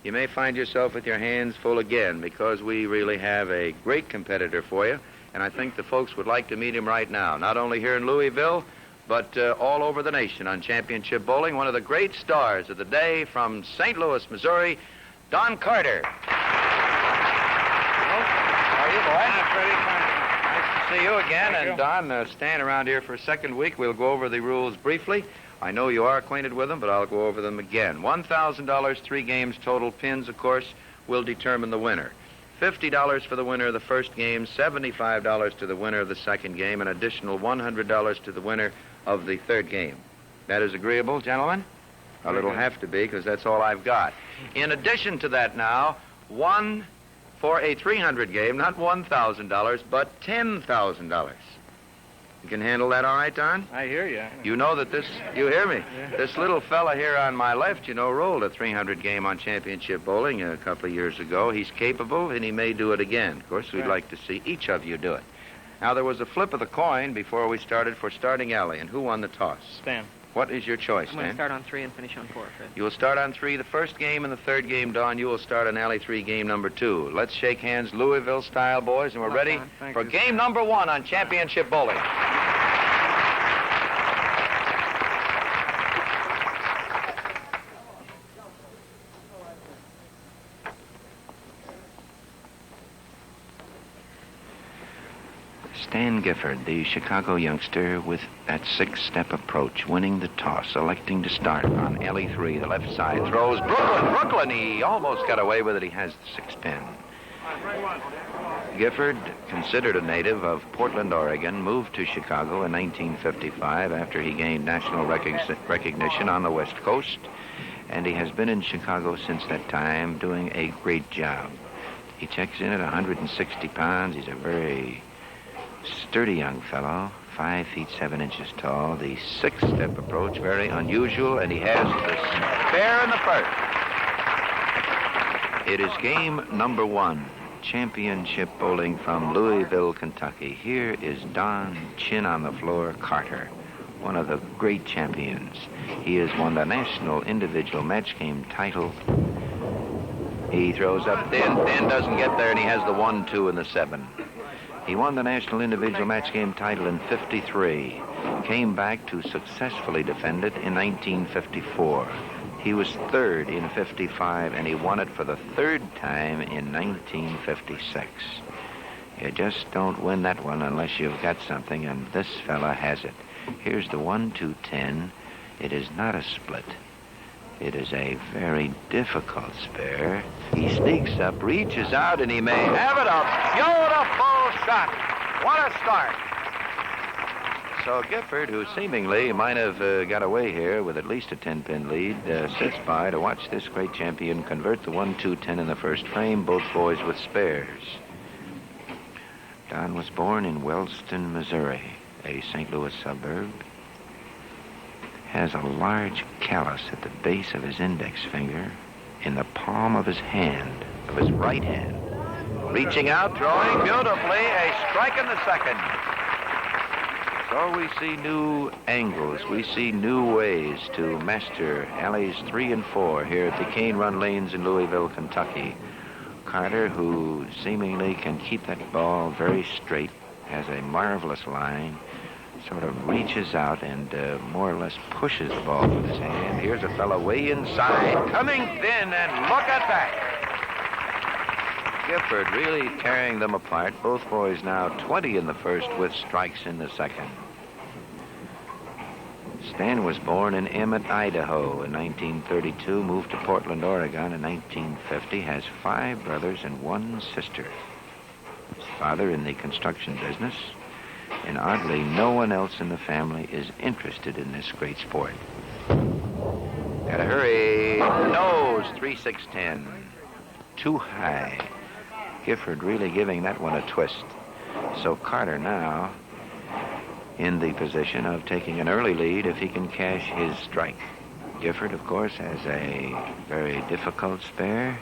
Speaker 4: you may find yourself with your hands full again because we really have a great competitor for you, and I think the folks would like to meet him right now, not only here in Louisville, but all over the nation on Championship Bowling. One of the great stars of the day from St. Louis, Missouri, Don Carter. How are you, boy? Nice to see you again. And Don, stand around here for a second week. We'll go over the rules briefly. I know you are acquainted with them, but I'll go over them again. $1,000, 3 games, total pins, of course, will determine the winner. $50 for the winner of the first game, $75 to the winner of the second game, an additional $100 to the winner of the third game. That is agreeable, gentlemen? Well, it'll have to be, because that's all I've got. In addition to that now, one for a 300 game, not $1,000, but $10,000. You can handle that all right, Don?
Speaker 2: I hear you.
Speaker 4: You know that you hear me? This little fella here on my left, rolled a 300 game on championship bowling a couple of years ago. He's capable, and he may do it again. Of course, we'd like to see each of you do it. Now, there was a flip of the coin before we started for starting alley, and who won the toss?
Speaker 5: Stan.
Speaker 4: What is your choice,
Speaker 5: I'm going to
Speaker 4: Stan?
Speaker 5: start on 3 and finish on 4, Fred.
Speaker 4: You will start on 3 the first game, and the third game, Don, you will start on alley 3 game number 2. Let's shake hands Louisville style, boys, and we're ready for game number 1 on championship bowling. Stan Gifford, the Chicago youngster with that 6-step approach, winning the toss, electing to start on alley 3, the left side, throws Brooklyn. He almost got away with it. He has the 6-pin. Gifford, considered a native of Portland, Oregon, moved to Chicago in 1955 after he gained national recognition on the West Coast, and he has been in Chicago since that time doing a great job. He checks in at 160 pounds. He's a very sturdy young fellow, 5 feet 7 inches tall. The 6-step approach, very unusual, and he has the spare in the first. It is game number 1, championship bowling from Louisville, Kentucky. Here is Don Chin on the floor Carter, one of the great champions. He has won the national individual match game title. He throws up thin doesn't get there, and he has the 1, 2, and the 7. He won the national individual match game title in '53, came back to successfully defend it in 1954. He was third in '55, and he won it for the third time in 1956. You just don't win that one unless you've got something, and this fella has it. Here's the 1, 2, 10. It is not a split. It is a very difficult spare. He sneaks up, reaches out, and he may have it. A beautiful shot. What a start. So Gifford, who seemingly might have got away here with at least a 10-pin lead, sits by to watch this great champion convert the 1, 2, 10 in the first frame, both boys with spares. Don was born in Wellston, Missouri, a St. Louis suburb. Has a large callus at the base of his index finger in the palm of his hand, of his right hand. Reaching out, throwing beautifully, a strike in the second. So we see new angles. We see new ways to master alleys 3 and 4 here at the Cane Run Lanes in Louisville, Kentucky. Carter, who seemingly can keep that ball very straight, has a marvelous line, sort of reaches out and more or less pushes the ball with his hand. Here's a fellow way inside, coming thin, and look at that. Gifford really tearing them apart. Both boys now 20 in the first with strikes in the second. Stan was born in Emmett, Idaho in 1932, moved to Portland, Oregon in 1950, has 5 brothers and 1 sister. His father in the construction business, and oddly, no one else in the family is interested in this great sport. Gotta hurry. Nose, 3, 6, 10. Too high. Gifford really giving that one a twist. So Carter now in the position of taking an early lead if he can cash his strike. Gifford, of course, has a very difficult spare,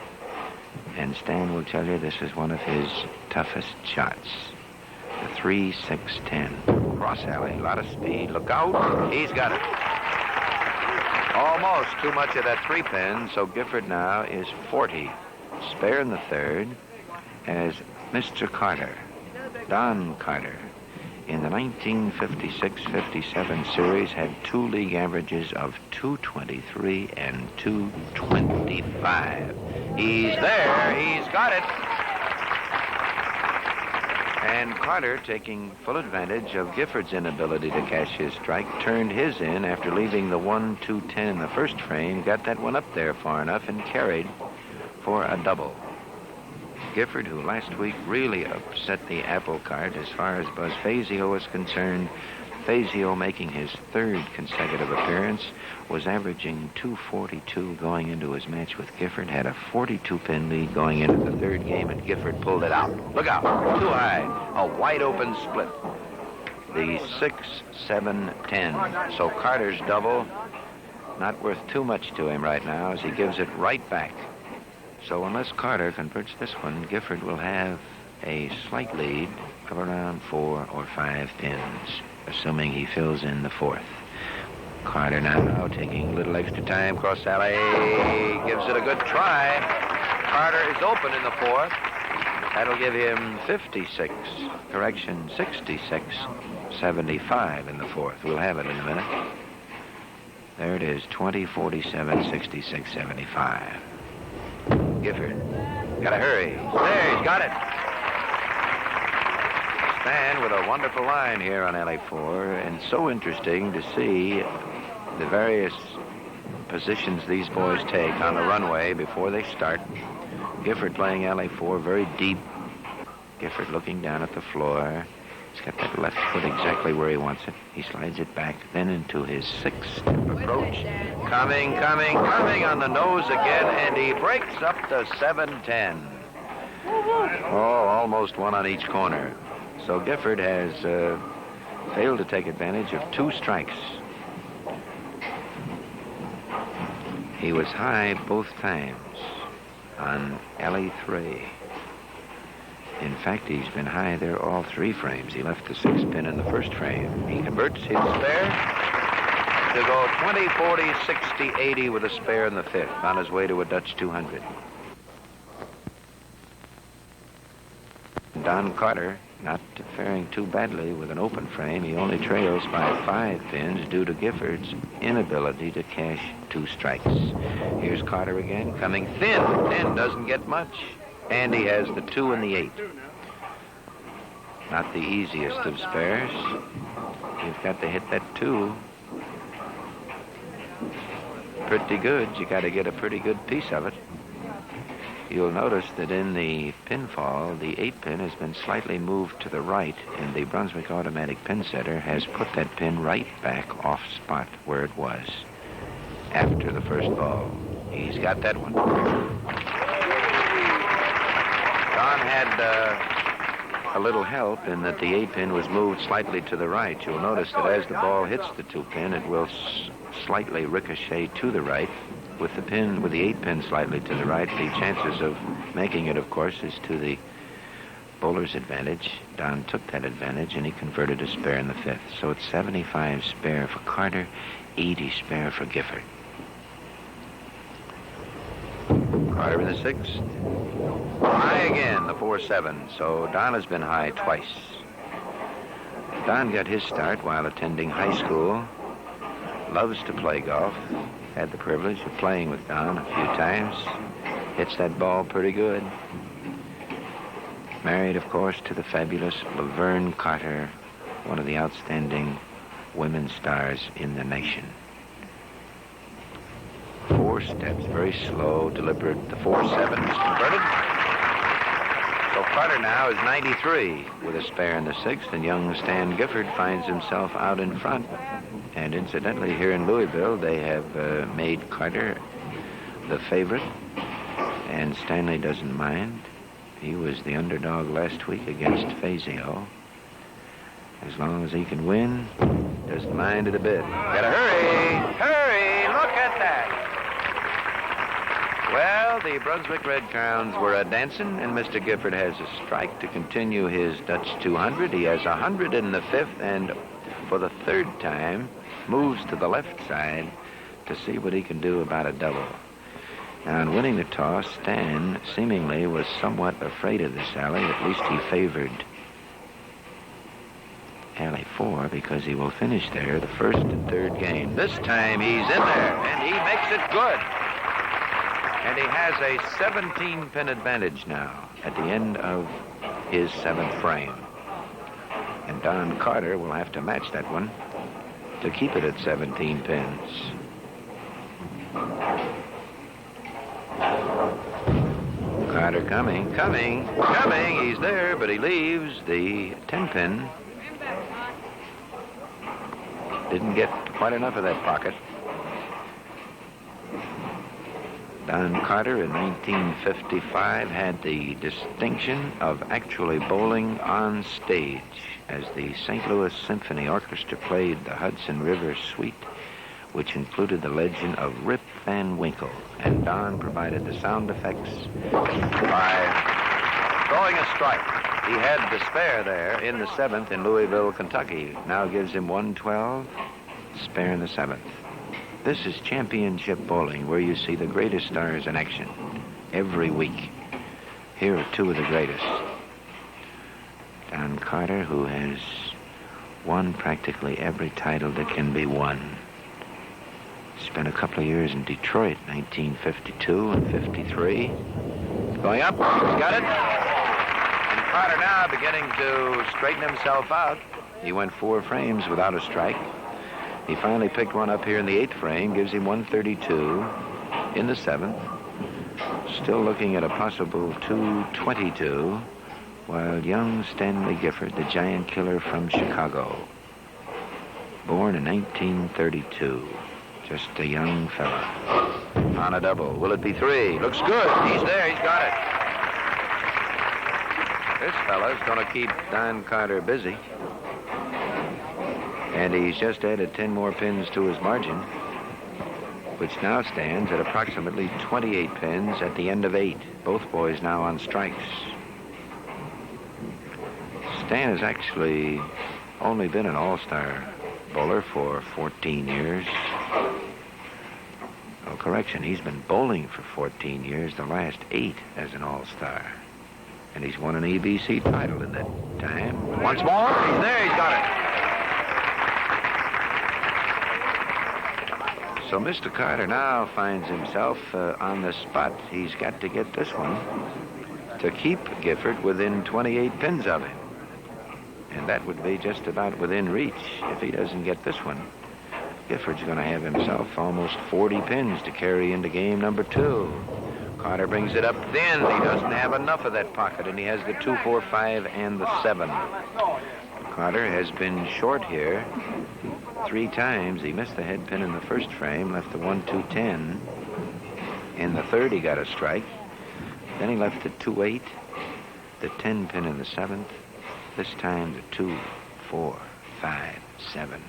Speaker 4: and Stan will tell you this is one of his toughest shots. The 3, 6, 10. Cross alley, a lot of speed. Look out. He's got it. Almost too much of that 3-pin, so Gifford now is 40. Spare in the third as Mr. Carter, Don Carter, in the 1956-57 series had 2 league averages of 223 and 225. He's there. He's got it. And Carter, taking full advantage of Gifford's inability to cash his strike, turned his in after leaving the 1, 2, 10 in the first frame, got that one up there far enough and carried for a double. Gifford, who last week really upset the apple cart as far as Buzz Fazio was concerned, Fazio making his 3rd consecutive appearance, was averaging 242 going into his match with Gifford, had a 42-pin lead going into the 3rd game, and Gifford pulled it out. Look out, too high, a wide-open split. the 6, 7, 10. So Carter's double, not worth too much to him right now as he gives it right back. So unless Carter converts this one, Gifford will have a slight lead of around 4 or 5 pins, assuming he fills in the 4th. Carter now taking a little extra time, cross alley, gives it a good try. Carter is open in the 4th. That'll give him 66, 66, 75 in the 4th. We'll have it in a minute. There it is, 20, 47, 66, 75. Gifford, gotta hurry. There, he's got it. Stan with a wonderful line here on LA4, and so interesting to see the various positions these boys take on the runway before they start. Gifford playing LA4 very deep. Gifford looking down at the floor. He's got that left foot exactly where he wants it. He slides it back, then into his 6-step approach. Coming on the nose again, and he breaks up the 7-10. Oh, almost one on each corner. So Gifford has failed to take advantage of 2 strikes. He was high both times on LA3. In fact, he's been high there all 3 frames. He left the 6 pin in the first frame. He converts his spare to go 20, 40, 60, 80 with a spare in the 5th on his way to a Dutch 200. Don Carter not faring too badly with an open frame. He only trails by 5 pins due to Gifford's inability to cash 2 strikes. Here's Carter again, coming thin. Thin doesn't get much. And he has the 2 and the 8. Not the easiest of spares. You've got to hit that 2. Pretty good. You got to get a pretty good piece of it. You'll notice that in the pinfall, the 8 pin has been slightly moved to the right, and the Brunswick automatic pin setter has put that pin right back off spot where it was after the first ball. He's got that one. Don had a little help in that the 8 pin was moved slightly to the right. You'll notice that as the ball hits the 2 pin, it will slightly ricochet to the right. With the 8 pin slightly to the right, the chances of making it, of course, is to the bowler's advantage. Don took that advantage, and he converted a spare in the 5th. So it's 75 spare for Carter, 80 spare for Gifford. Carter in the 6th. High again, the 4-7. So Don has been high twice. Don got his start while attending high school. Loves to play golf. Had the privilege of playing with Don a few times. Hits that ball pretty good. Married, of course, to the fabulous Laverne Carter, one of the outstanding women stars in the nation. 4 steps, very slow, deliberate. The 4-7 is converted. So Carter now is 93 with a spare in the 6th, and young Stan Gifford finds himself out in front. And incidentally, here in Louisville, they have made Carter the favorite, and Stanley doesn't mind. He was the underdog last week against Fazio. As long as he can win, doesn't mind it a bit. Gotta hurry! Hurry! Look at that! Well, the Brunswick Red Crowns were a-dancing, and Mr. Gifford has a strike to continue his Dutch 200. He has 100 in the 5th, and for the 3rd time, moves to the left side to see what he can do about a double. Now, in winning the toss, Stan seemingly was somewhat afraid of this alley. At least he favored alley 4 because he will finish there the 1st and 3rd game. This time he's in there, and he makes it good. And he has a 17-pin advantage now at the end of his 7th frame. And Don Carter will have to match that one to keep it at 17 pins. Carter coming. He's there, but he leaves the 10-pin. Didn't get quite enough of that pocket.
Speaker 6: Don Carter in 1955 had the distinction of actually bowling on stage as the St. Louis Symphony Orchestra played the Hudson River Suite, which included the legend of Rip Van Winkle. And Don provided the sound effects
Speaker 4: by throwing a strike. He had to spare there in the 7th in Louisville, Kentucky. Now gives him 112, spare in the 7th. This is championship bowling, where you see the greatest stars in action every week. Here are two of the greatest. Don Carter, who has won practically every title that can be won. Spent a couple of years in Detroit, 1952 and 53. Going up, he's got it. And Carter now beginning to straighten himself out. He went 4 frames without a strike. He finally picked one up here in the 8th frame, gives him 132 in the 7th. Still looking at a possible 222, while young Stanley Gifford, the giant killer from Chicago, born in 1932, just a young fella, on a double. Will it be 3? Looks good. He's there. He's got it. This fella's going to keep Don Carter busy. And he's just added 10 more pins to his margin, which now stands at approximately 28 pins at the end of 8. Both boys now on strikes. Stan has actually only been an all-star bowler for 14 years. Oh, correction, he's been bowling for 14 years, the last 8 as an all-star. And he's won an ABC title in that time. Once more, he's there, he's got it. So Mr. Carter now finds himself on the spot. He's got to get this one to keep Gifford within 28 pins of him. And that would be just about within reach. If he doesn't get this one, Gifford's going to have himself almost 40 pins to carry into game number 2. Carter brings it up thin. He doesn't have enough of that pocket, and he has the 2, 4, 5, and the 7. Carter has been short here 3 times. He missed the head pin in the first frame, left the 1, 2, 10. In the 3rd, he got a strike. Then he left the 2, 8, the 10 pin in the 7th. This time, the 2, 4, 5, 7.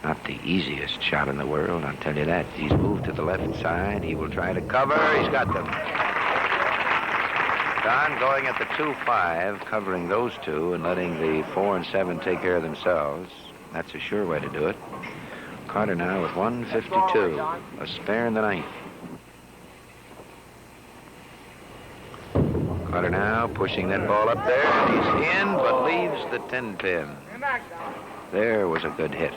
Speaker 4: Not the easiest shot in the world, I'll tell you that. He's moved to the left side. He will try to cover. He's got them. Don going at the 2, 5, covering those 2 and letting the 4 and 7 take care of themselves. That's a sure way to do it. Carter now with 152, a spare in the 9th. Carter now pushing that ball up there. He's in, but leaves the 10 pin. There was a good hit.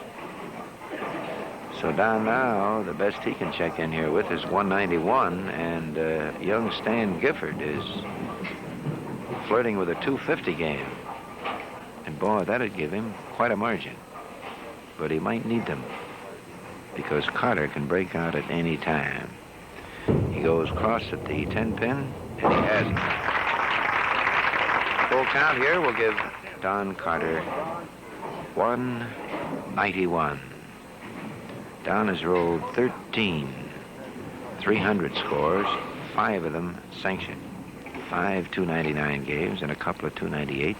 Speaker 4: So Don now, the best he can check in here with is 191, and young Stan Gifford is flirting with a 250 game. And boy, that'd give him quite a margin. But he might need them, because Carter can break out at any time. He goes cross at the 10 pin, and he has it. Full count here will give Don Carter 191. Don has rolled 13 300 scores, 5 of them sanctioned. 5 299 games and a couple of 298s.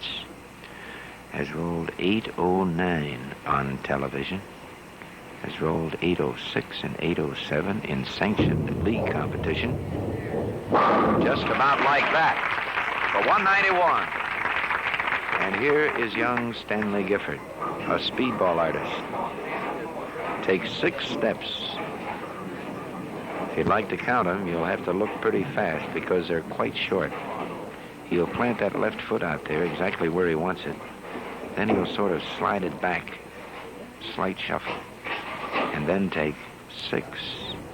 Speaker 4: Has rolled 809 on television. Has rolled 806 and 807 in sanctioned league competition. Just about like that for 191. And here is young Stanley Gifford, a speedball artist. Takes 6 steps. If you'd like to count them, you'll have to look pretty fast because they're quite short. He'll plant that left foot out there exactly where he wants it. Then he'll sort of slide it back, slight shuffle, and then take 6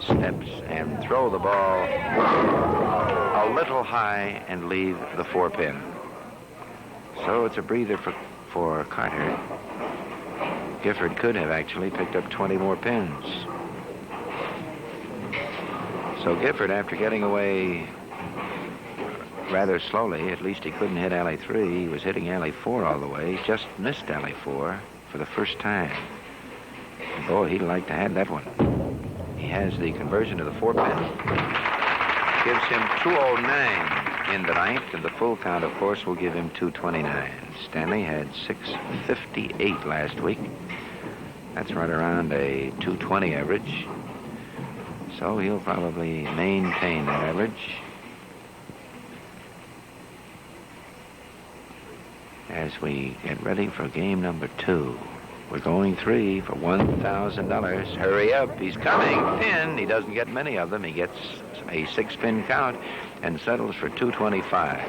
Speaker 4: steps and throw the ball a little high and leave the 4 pin. So it's a breather for Carter. Gifford could have actually picked up 20 more pins. So Gifford, after getting away rather slowly, at least he couldn't hit alley 3. He was hitting alley 4 all the way, just missed alley 4 for the first time. And boy, he'd like to have that one. He has the conversion to the 4 pin.
Speaker 6: gives him 209 in the ninth, and the full count, of course, will give him 229. Stanley had 658 last week. That's right around a 220 average. So he'll probably maintain that average as we get ready for game number 2. We're going 3 for $1,000. Hurry up, he's coming. Pin, he doesn't get many of them. He gets a 6-pin count and settles for 225.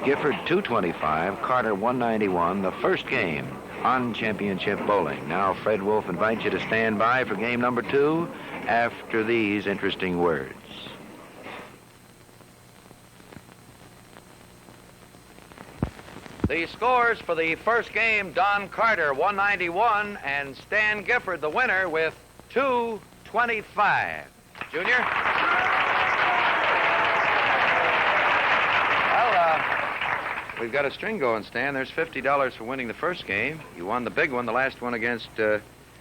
Speaker 6: Gifford 225, Carter 191, the first game on Championship Bowling. Now Fred Wolf invites you to stand by for game number 2 after these interesting words.
Speaker 4: The scores for the first game, Don Carter, 191, and Stan Gifford, the winner, with 225. Junior? Well, we've got a string going, Stan. There's $50 for winning the first game. You won the big one, the last one against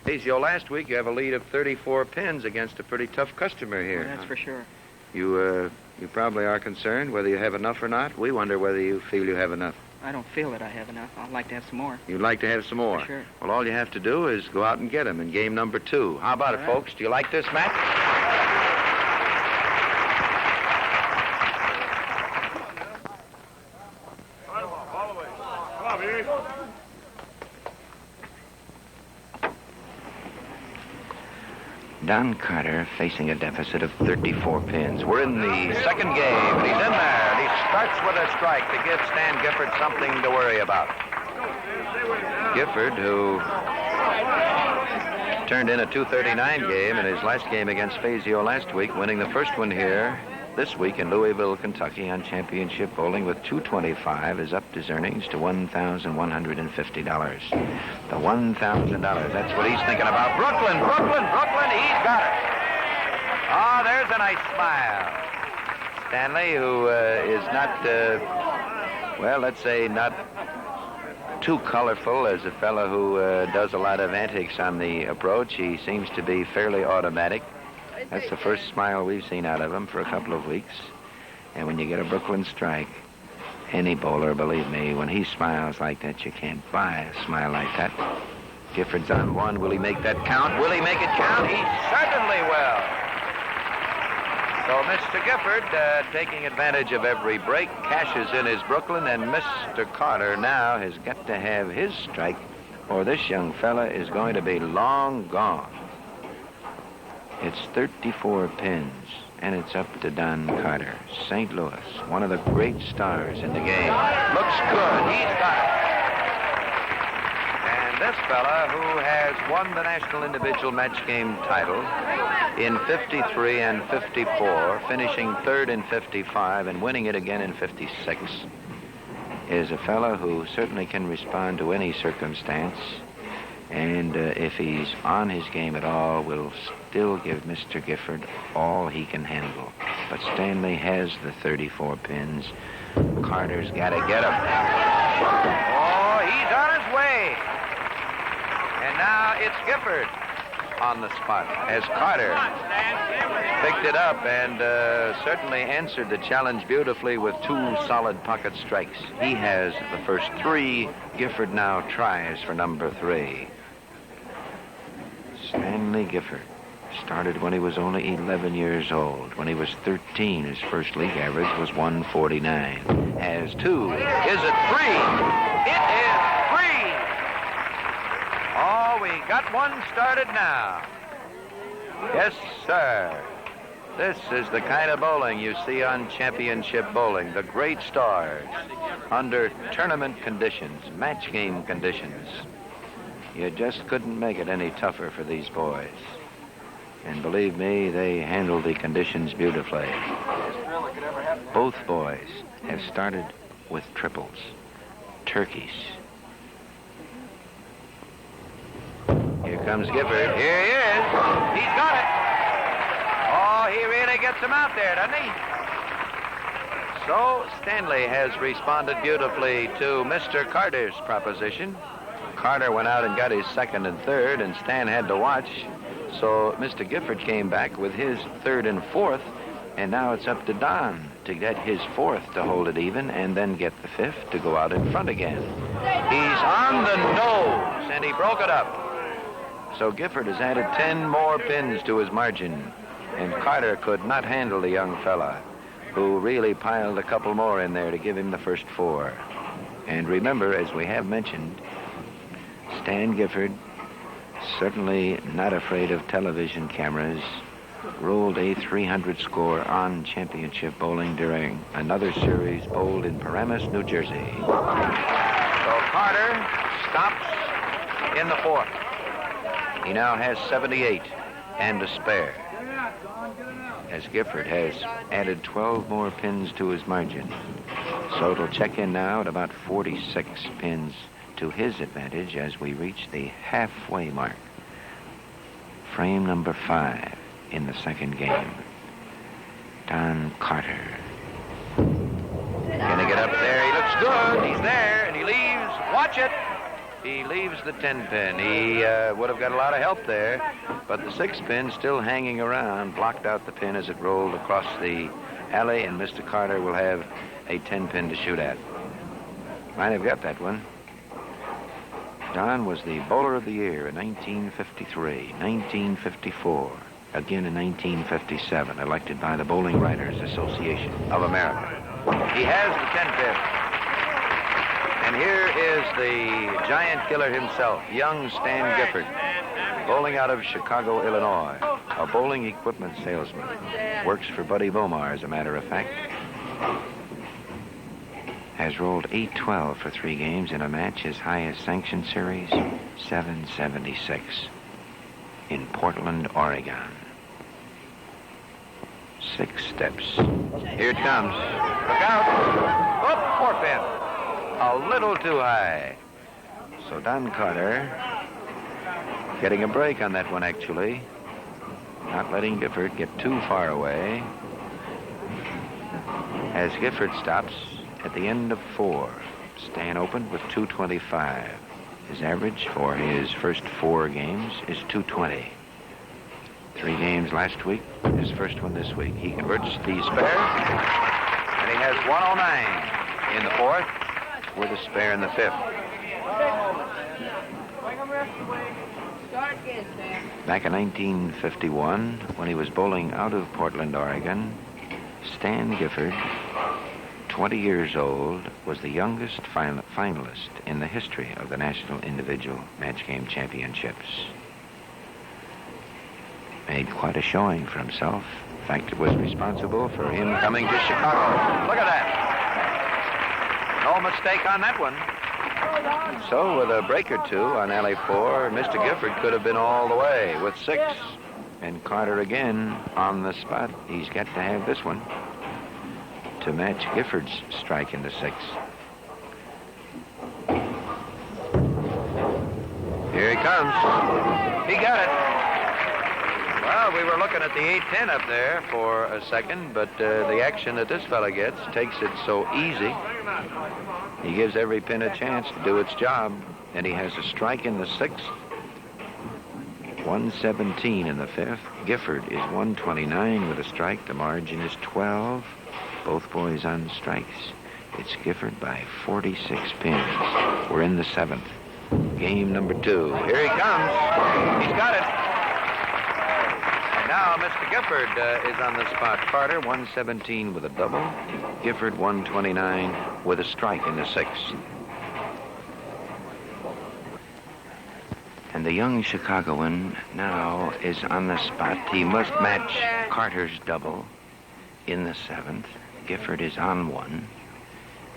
Speaker 4: Fazio last week. You have a lead of 34 pins against a pretty tough customer here.
Speaker 5: Well, that's for sure.
Speaker 4: You probably are concerned whether you have enough or not. We wonder whether you feel you have enough.
Speaker 5: I don't feel that I have enough. I'd like to have some more.
Speaker 4: You'd like to have some more?
Speaker 5: Sure.
Speaker 4: Well, all you have to do is go out and get them in game number 2. How about it, folks? Do you like this match?
Speaker 6: Don Carter facing a deficit of 34 pins. We're in the second game, and he's in there. And he starts with a strike to give Stan Gifford something to worry about. Gifford, who turned in a 239 game in his last game against Fazio last week, winning the first one here this week in Louisville, Kentucky on Championship Bowling with 225, is upped his earnings to $1,150. The $1,000, that's what he's thinking about. Brooklyn, he's got it. Oh, there's a nice smile. Stanley, who is not, well, let's say not too colorful as a fellow who does a lot of antics on the approach. He seems to be fairly automatic. That's the first smile we've seen out of him for a couple of weeks. And when you get a Brooklyn strike, any bowler, believe me, when he smiles like that, you can't buy a smile like that. Gifford's on 1. Will he make that count? Will he make it count? He certainly will. So Mr. Gifford, taking advantage of every break, cashes in his Brooklyn, and Mr. Carter now has got to have his strike, or this young fella is going to be long gone. It's 34 pins, and it's up to Don Carter. St. Louis, one of the great stars in the game. Looks good. He's got it. And this fella, who has won the National Individual Match Game title in 53 and 54, finishing third in 55 and winning it again in 56, is a fellow who certainly can respond to any circumstance. And if he's on his game at all, will still give Mr. Gifford all he can handle. But Stanley has the 34 pins. Carter's got to get him. Oh, he's on his way. And now it's Gifford on the spot as Carter picked it up and certainly answered the challenge beautifully with 2 solid pocket strikes. He has the first 3. Gifford now tries for number 3. Stanley Gifford started when he was only 11 years old. When he was 13, his first league average was 149. Has 2. Is it 3? It is 3. Oh, we got one started now. Yes, sir. This is the kind of bowling you see on Championship Bowling. The great stars under tournament conditions, match game conditions. You just couldn't make it any tougher for these boys. And believe me, they handle the conditions beautifully. Both boys have started with triples, turkeys. Here comes Gifford. Here he is. He's got it. Oh, he really gets him out there, doesn't he? So Stanley has responded beautifully to Mr. Carter's proposition. Carter went out and got his second and third, and Stan had to watch. So Mr. Gifford came back with his third and fourth, And now it's up to Don to get his fourth to hold it even and then get the fifth to go out in front again. He's on the nose, and he broke it up. So Gifford has added 10 more pins to his margin, and Carter could not handle the young fella, who really piled a couple more in there to give him the first 4. And remember, as we have mentioned, Stan Gifford, certainly not afraid of television cameras, rolled a 300 score on championship bowling during another series bowled in Paramus, New Jersey. So Carter stops in the 4th. He now has 78 and a spare, as Gifford has added 12 more pins to his margin. So it'll check in now at about 46 pins to his advantage as we reach the halfway mark. Frame number 5 in the second game. Don Carter. Gonna get up there. He looks good. He's there, and he leaves. Watch it. He leaves the 10 pin. He would have got a lot of help there, but the 6 pin still hanging around blocked out the pin as it rolled across the alley, and Mr. Carter will have a 10 pin to shoot at. Might have got that one. Don was the bowler of the year in 1953, 1954, again in 1957, elected by the Bowling Writers Association of America. He has the 10 pin. And here is the giant killer himself, young Stan Gifford, bowling out of Chicago, Illinois, a bowling equipment salesman. Works for Buddy Bomar, as a matter of fact. Has rolled 812 for 3 games in a match as high as sanction series 776 in Portland, Oregon. 6 steps. Here it comes. Look out. Oh, 4 pin. A little too high. So Don Carter getting a break on that one, actually. Not letting Gifford get too far away. As Gifford stops at the end of 4. Stan opened with 225. His average for his first 4 games is 220. 3 games last week, his first one this week. He converts the spare, and he has 109 in the 4th with a spare in the 5th. Back in 1951, when he was bowling out of Portland, Oregon, Stan Gifford, 20 years old, was the youngest finalist in the history of the National Individual Match Game Championships. Made quite a showing for himself. In fact, it was responsible for him coming to Chicago. Look at that. No mistake on that one. So with a break or 2 on alley 4, Mr. Gifford could have been all the way with 6. And Carter again on the spot. He's got to have this one to match Gifford's strike in the 6. Here he comes. He got it. Well, we were looking at the 8-10 up there for a second, but the action that this fella gets takes it so easy. He gives every pin a chance to do its job, and he has a strike in the 6th, 117 in the 5th. Gifford is 129 with a strike. The margin is 12. Both boys on strikes. It's Gifford by 46 pins. We're in the 7th. Game number 2. Here he comes. He's got it. Now Mr. Gifford is on the spot. Carter 117 with a double. Gifford 129 with a strike in the 6th. And the young Chicagoan now is on the spot. He must match Carter's double in the 7th. Gifford is on 1.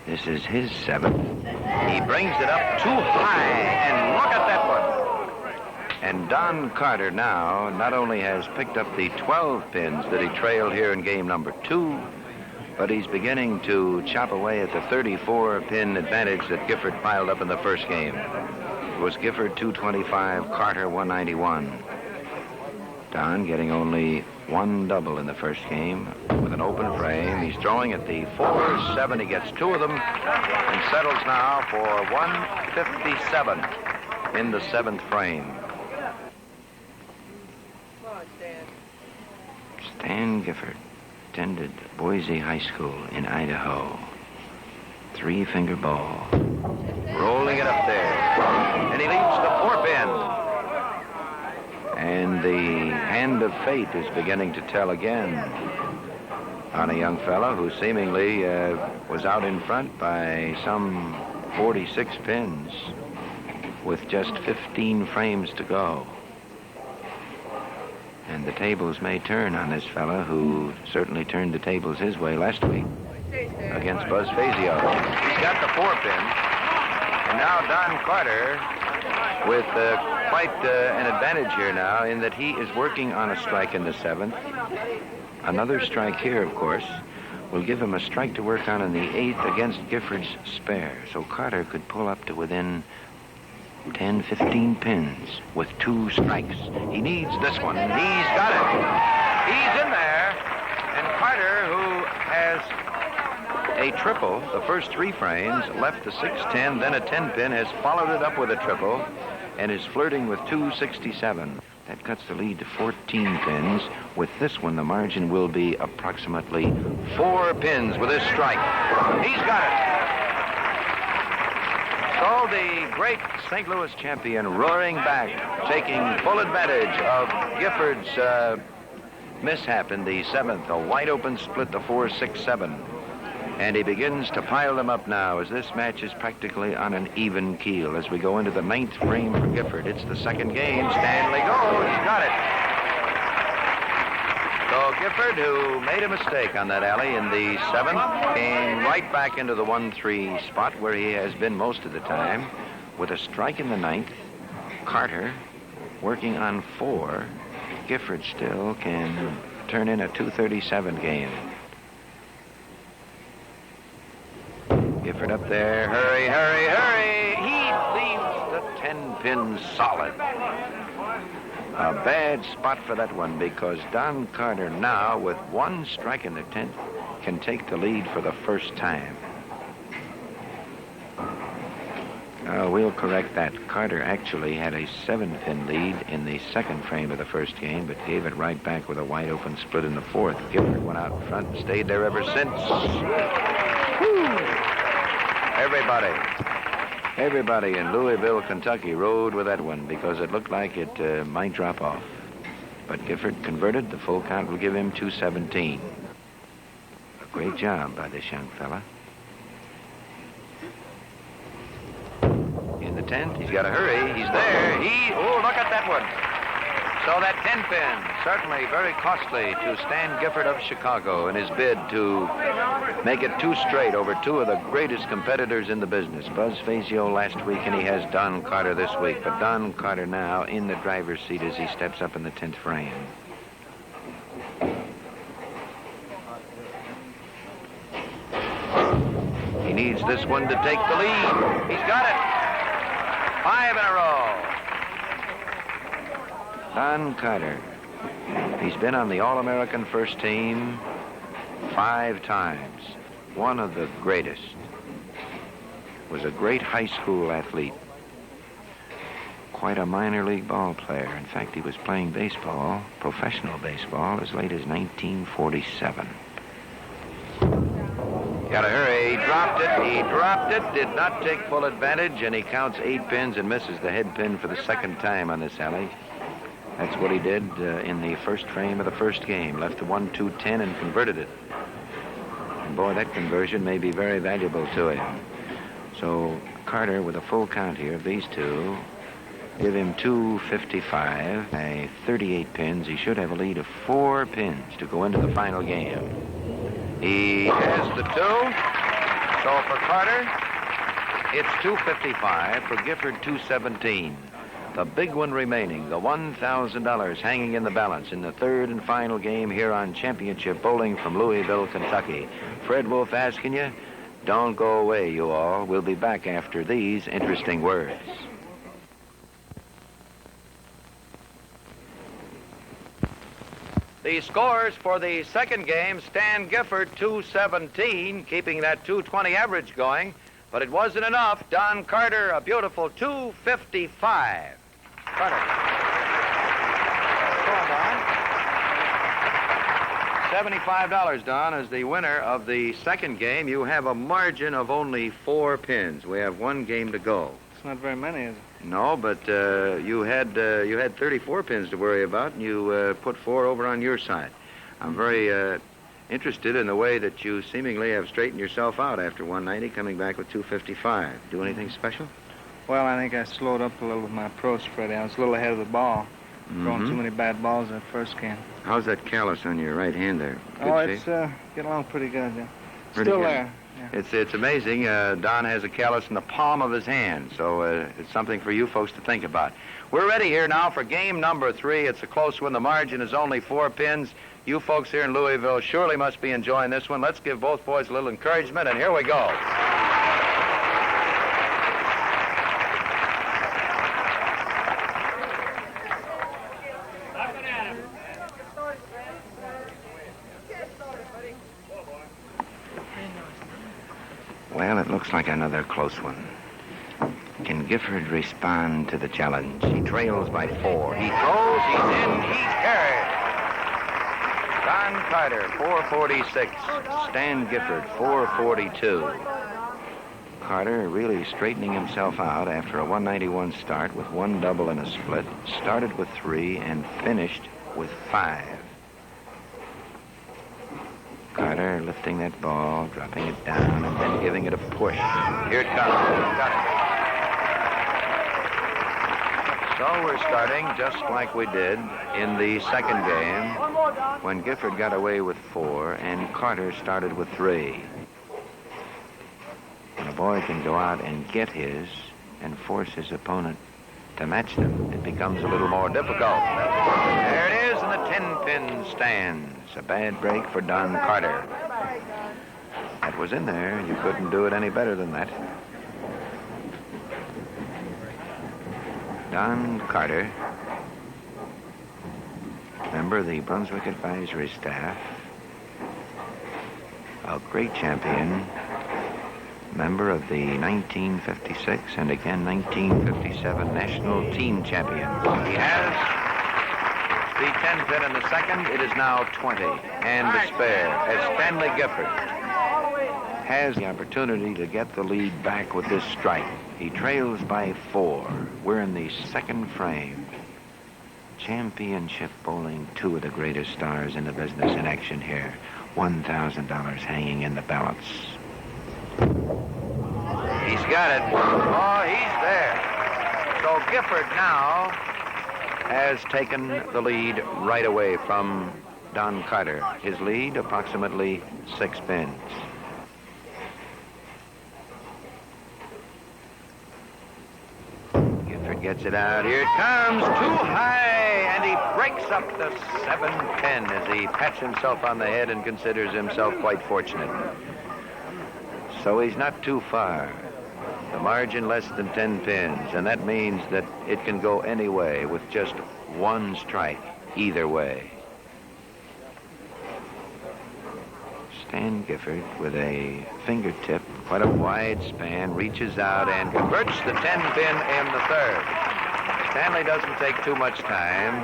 Speaker 6: This is his 7th. He brings it up too high, and look at that one. And Don Carter now not only has picked up the 12 pins that he trailed here in game number 2, but he's beginning to chop away at the 34-pin advantage that Gifford piled up in the first game. It was Gifford 225, Carter 191. Don getting only 1 double in the first game with an open frame. He's throwing at the 4-7. He gets 2 of them and settles now for 157 in the 7th frame. Stan Gifford attended Boise High School in Idaho. Three-finger ball. Rolling it up there. And he leads the 4-pin. And the hand of fate is beginning to tell again on a young fellow who seemingly was out in front by some 46 pins with just 15 frames to go. And the tables may turn on this fella who certainly turned the tables his way last week against Buzz Fazio. He's got the 4-pin. And now Don Carter with quite an advantage here now in that he is working on a strike in the 7th. Another strike here, of course, will give him a strike to work on in the 8th against Gifford's spare. So Carter could pull up to within 10, 15 pins with 2 strikes. He needs this one. He's got it. He's in there. And Carter, who has a triple, the first 3 frames, left the 6-10, then a 10-pin, has followed it up with a triple, and is flirting with 267. That cuts the lead to 14 pins. With this one, the margin will be approximately 4 pins with this strike. He's got it. So the great St. Louis champion roaring back, taking full advantage of Gifford's mishap in the 7th, a wide-open split, the 4-6-7. And he begins to pile them up now as this match is practically on an even keel as we go into the 9th frame for Gifford. It's the second game. Stanley goes. He's got it. So Gifford, who made a mistake on that alley in the 7th, came right back into the 1-3 spot where he has been most of the time with a strike in the 9th. Carter working on 4. Gifford still can turn in a 237 game. Gifford up there. Hurry, hurry, hurry. He leaves the 10-pin solid. A bad spot for that one because Don Carter now, with 1 strike in the 10th, can take the lead for the first time. We'll correct that. Carter actually had a 7-pin lead in the 2nd frame of the first game, but gave it right back with a wide-open split in the 4th. Gifford went out in front and stayed there ever since. Everybody in Louisville, Kentucky rode with that one because it looked like it might drop off. But Gifford converted. The full count will give him 217. A great job by this young fella. In the 10th, he's got to hurry. He's there. Oh, look at that one. So that 10-pin, certainly very costly to Stan Gifford of Chicago in his bid to make it 2 straight over 2 of the greatest competitors in the business. Buzz Fazio last week, and he has Don Carter this week. But Don Carter now in the driver's seat as he steps up in the 10th frame. He needs this one to take the lead. He's got it. 5 in a row. Don Carter. He's been on the All-American first team 5 times. One of the greatest. Was a great high school athlete. Quite a minor league ball player. In fact, he was playing baseball, professional baseball, as late as 1947. Gotta hurry. He dropped it. Did not take full advantage, and he counts 8 pins and misses the head pin for the 2nd time on this alley. That's what he did in the first frame of the first game. Left the 1-2-10 and converted it. And boy, that conversion may be very valuable to him. So Carter, with a full count here of these 2, give him 255. 38 pins. He should have a lead of 4 pins to go into the final game. He has the 2. So for Carter, it's 255. For Gifford, 217. The big one remaining, the $1,000 hanging in the balance in the 3rd and final game here on Championship Bowling from Louisville, Kentucky. Fred Wolf asking you, don't go away, you all. We'll be back after these interesting words.
Speaker 4: The scores for the 2nd game, Stan Gifford 217, keeping that 220 average going, but it wasn't enough. Don Carter, a beautiful 255. Carter. Go on, Don. $75, Don, as the winner of the second game. You have a margin of only 4 pins. We have 1 game to go.
Speaker 2: It's not very many, is it?
Speaker 4: No, but you had 34 pins to worry about, and you put 4 over on your side. I'm very interested in the way that you seemingly have straightened yourself out after 190, coming back with 255. Do anything special?
Speaker 2: Well, I think I slowed up a little with my approach, Freddie. I was a little ahead of the ball. Throwing too many bad balls that first game.
Speaker 4: How's that callus on your right hand there? Good
Speaker 2: It's
Speaker 4: shape?
Speaker 2: getting along pretty good, yeah.
Speaker 4: Pretty
Speaker 2: Still
Speaker 4: good.
Speaker 2: there. Yeah.
Speaker 4: It's amazing. Don has a callus in the palm of his hand, so it's something for you folks to think about. We're ready here now for game number 3. It's a close one. The margin is only 4 pins. You folks here in Louisville surely must be enjoying this one. Let's give both boys a little encouragement, and here we go.
Speaker 6: Well, it looks like another close one. Can Gifford respond to the challenge? He trails by 4. He throws, he's in, he's carried. Don Carter, 446. Stan Gifford, 442. Carter really straightening himself out after a 191 start with 1 double and a split. Started with 3 and finished with 5. Carter lifting that ball, dropping it down, and then giving it a push. Here it comes. Got it. So we're starting just like we did in the second game when Gifford got away with 4 and Carter started with 3. When a boy can go out and get his and force his opponent to match them, it becomes a little more difficult. There it is, and the 10-pin stands. A bad break for Don Carter. That was in there. You couldn't do it any better than that. Don Carter, member of the Brunswick Advisory Staff, a great champion, member of the 1956 and again 1957 national team champions. He has the 10-pin in the second. It is now 20 and to spare as Stanley Gifford has the opportunity to get the lead back with this strike. He trails by 4. We're in the second frame. Championship bowling, 2 of the greatest stars in the business in action here. $1,000 hanging in the balance. He's got it. Oh, he's there. So Gifford now has taken the lead right away from Don Carter. His lead, approximately 6 pins. Gifford gets it out. Here it comes. Too high. And he breaks up the 7-pin as he pats himself on the head and considers himself quite fortunate. So he's not too far. The margin less than 10 pins, and that means that it can go any way with just 1 strike, either way. Stan Gifford, with a fingertip, quite a wide span, reaches out and converts the 10-pin in the third. Stanley doesn't take too much time.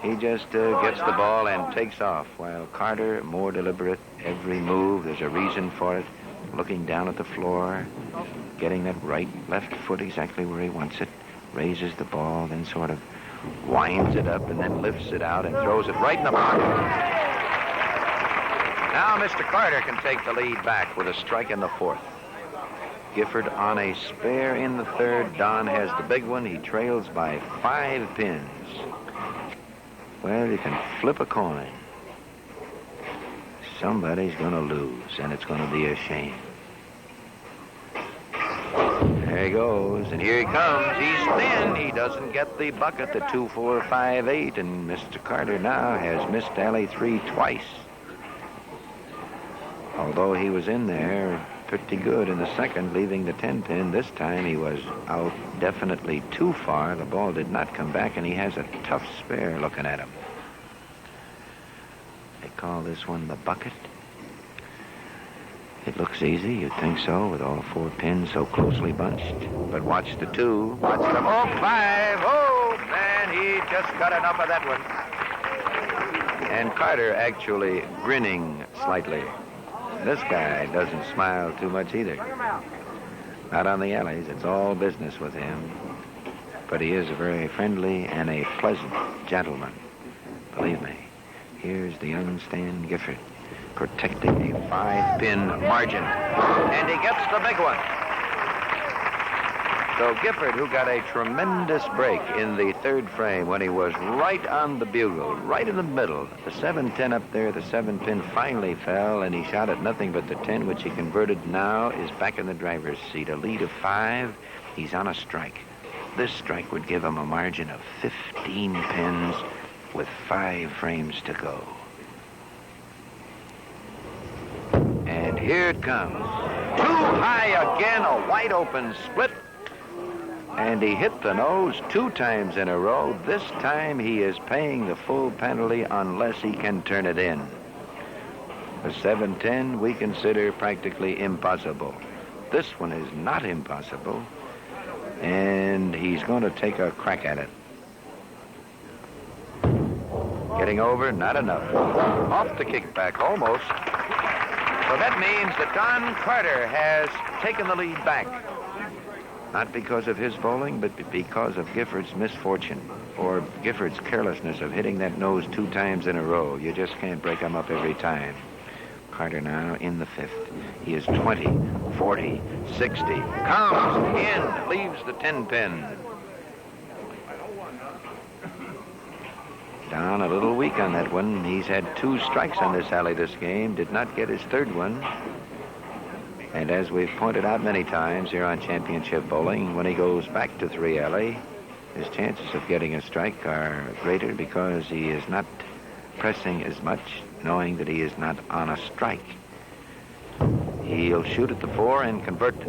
Speaker 6: He just gets the ball and takes off, while Carter, more deliberate, every move, there's a reason for it, looking down at the floor, getting that right, left foot exactly where he wants it, raises the ball, then sort of winds it up and then lifts it out and throws it right in the pocket. Now Mr. Carter can take the lead back with a strike in the 4th. Gifford on a spare in the 3rd. Don has the big one. He trails by 5 pins. Well, you can flip a coin. Somebody's going to lose, and it's going to be a shame. There he goes, and here he comes. He's thin. He doesn't get the bucket, the 2, 4, 5, 8, and Mr. Carter now has missed alley 3 twice. Although he was in there pretty good in the second, leaving the 10-pin, this time he was out definitely too far. The ball did not come back, and he has a tough spare looking at him. They call this one the bucket. It looks easy, you'd think so, with all 4 pins so closely bunched. But watch the 2, watch the 5. Oh, man, he just got enough of that one. And Carter actually grinning slightly. This guy doesn't smile too much either. Not on the alleys. It's all business with him. But he is a very friendly and a pleasant gentleman. Believe me. Here's the young Stan Gifford protecting a 5-pin margin. And he gets the big one. So Gifford, who got a tremendous break in the third frame when he was right on the bugle, right in the middle. The 7-10 up there, the 7-pin finally fell, and he shot at nothing but the 10, which he converted now, is back in the driver's seat. A lead of 5. He's on a strike. This strike would give him a margin of 15 pins with 5 frames to go. And here it comes. Too high again, a wide open split. And he hit the nose 2 times in a row. This time he is paying the full penalty unless he can turn it in. The 7-10 we consider practically impossible. This one is not impossible. And he's going to take a crack at it. Getting over, not enough. Off the kickback, almost. So that means that Don Carter has taken the lead back. Not because of his bowling, but because of Gifford's misfortune, or Gifford's carelessness of hitting that nose 2 times in a row. You just can't break him up every time. Carter now in the 5th. He is 20, 40, 60. Comes in, leaves the 10-pin. Don a little weak on that one. He's had 2 strikes on this alley this game. Did not get his 3rd one. And as we've pointed out many times here on Championship Bowling, when he goes back to 3 alley, his chances of getting a strike are greater because he is not pressing as much, knowing that he is not on a strike. He'll shoot at the 4 and convert. So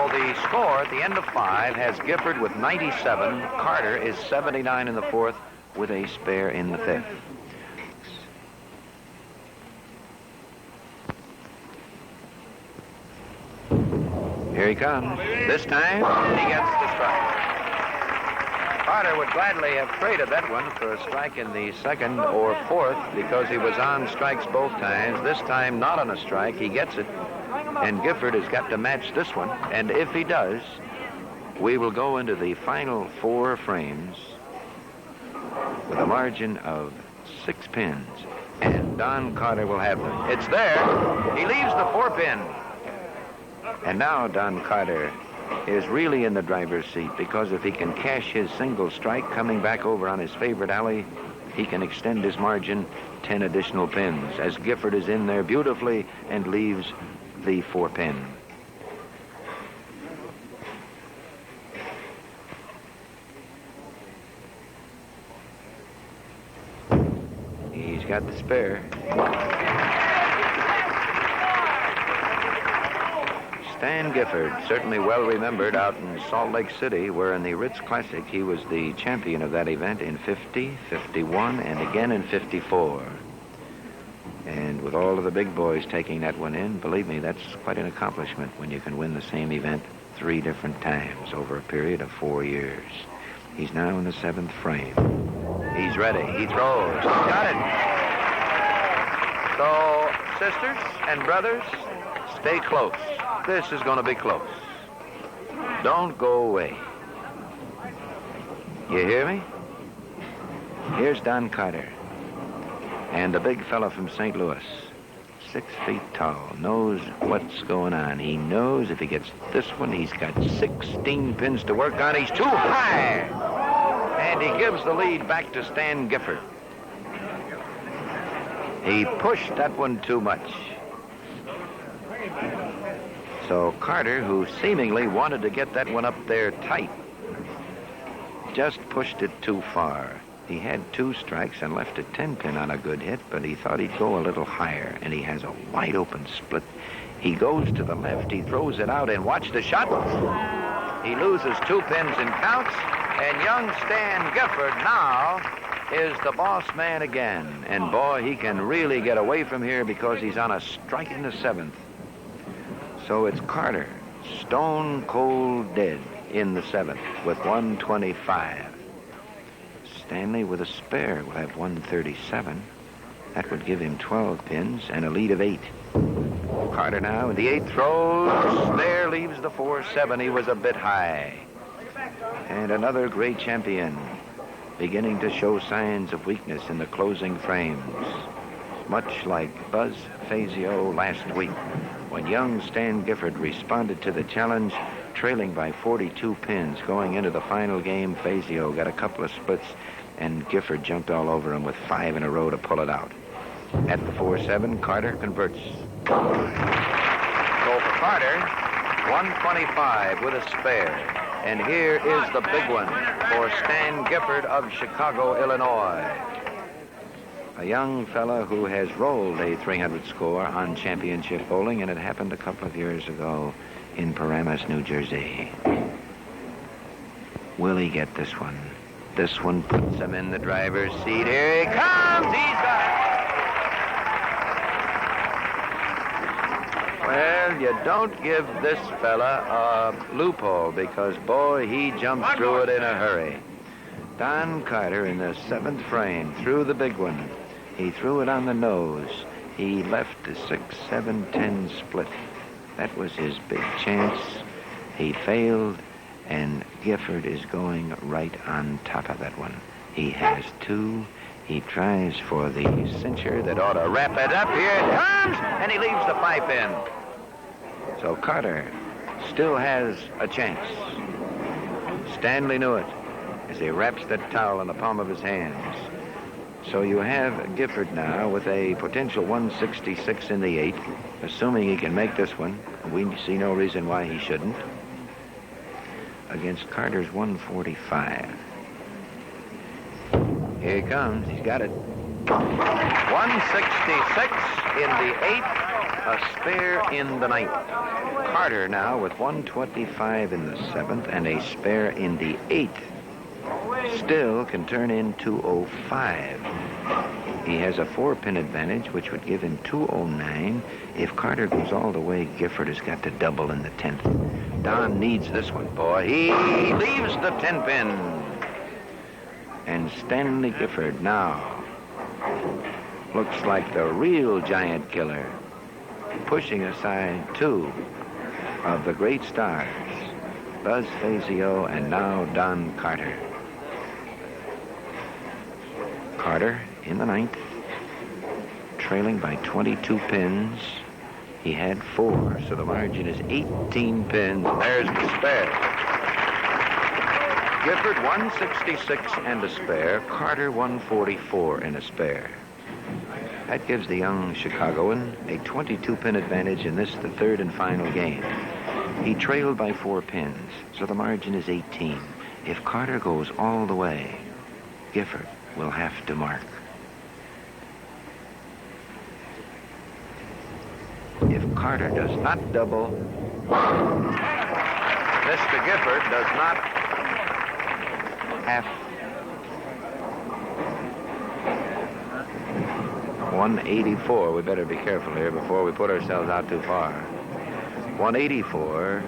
Speaker 6: the score at the end of 5 has Gifford with 97. Carter is 79 in the 4th with a spare in the 5th. Here he comes. This time, he gets the strike. Carter would gladly have traded that one for a strike in the 2nd or 4th because he was on strikes both times. This time, not on a strike. He gets it. And Gifford has got to match this one. And if he does, we will go into the final 4 frames with a margin of 6 pins. And Don Carter will have them. It's there. He leaves the 4-pin. And now Don Carter is really in the driver's seat because if he can cash his single strike coming back over on his favorite alley, he can extend his margin 10 additional pins as Gifford is in there beautifully and leaves the 4-pin. He's got the spare. Stan Gifford, certainly well remembered out in Salt Lake City, where in the Ritz Classic he was the champion of that event in 50, 51, and again in 54. And with all of the big boys taking that one in, believe me, that's quite an accomplishment when you can win the same event 3 different times over a period of 4 years. He's now in the 7th frame. He's ready. He throws. Got it. So, sisters and brothers, stay close. This is going to be close. Don't go away. You hear me? Here's Don Carter. And the big fella from St. Louis. 6 feet tall. Knows what's going on. He knows if he gets this one, he's got 16 pins to work on. He's too high. And he gives the lead back to Stan Gifford. He pushed that one too much. So Carter, who seemingly wanted to get that one up there tight, just pushed it too far. He had 2 strikes and left a 10-pin on a good hit, but he thought he'd go a little higher, and he has a wide open split. He goes to the left, he throws it out, and watch the shot. He loses 2 pins and counts, and young Stan Gifford now is the boss man again. And boy, he can really get away from here because he's on a strike in the 7th. So it's Carter, stone cold dead in the 7th with 125. Stanley with a spare will have 137. That would give him 12 pins and a lead of 8. Carter now in the 8th throws. There leaves the 4-7. He was a bit high. And another great champion beginning to show signs of weakness in the closing frames. Much like Buzz Fazio last week, when young Stan Gifford responded to the challenge, trailing by 42 pins going into the final game. Fazio got a couple of splits, and Gifford jumped all over him with 5 in a row to pull it out. At the 4-7, Carter converts. So for Carter, 125 with a spare. And here is the big one for Stan Gifford of Chicago, Illinois. A young fella who has rolled a 300 score on championship bowling, and it happened a couple of years ago in Paramus, New Jersey. Will he get this one? This one puts him in the driver's seat. Here he comes! He's got it! Well, you don't give this fella a loophole because, boy, he jumped through it in a hurry. Don Carter in the 7th frame threw the big one. He threw it on the nose. He left the 6-7-10 split. That was his big chance. He failed, and Gifford is going right on top of that one. He has 2. He tries for the cincher that ought to wrap it up. Here it comes, and he leaves the 5 in. So Carter still has a chance. Stanley knew it as he wraps that towel in the palm of his hands. So you have Gifford now with a potential 166 in the 8th, assuming he can make this one. We see no reason why he shouldn't. Against Carter's 145. Here he comes. He's got it. 166 in the 8th, a spare in the 9th. Carter now with 125 in the 7th and a spare in the 8th. Still can turn in 205. He has a 4-pin advantage, which would give him 209. If Carter goes all the way, Gifford has got to double in the 10th. Don needs this one, boy. He leaves the 10-pin. And Stanley Gifford now looks like the real giant killer, pushing aside 2 of the great stars, Buzz Fazio and now Don Carter. Carter in the 9th, trailing by 22 pins. He had 4, so the margin is 18 pins. There's the spare. Gifford 166 and a spare. Carter 144 and a spare. That gives the young Chicagoan a 22-pin advantage in this, the 3rd and final game. He trailed by 4 pins, so the margin is 18. If Carter goes all the way, Gifford will have to mark. If Carter does not double, Mr. Gifford does not have 184. We better be careful here before we put ourselves out too far. 184,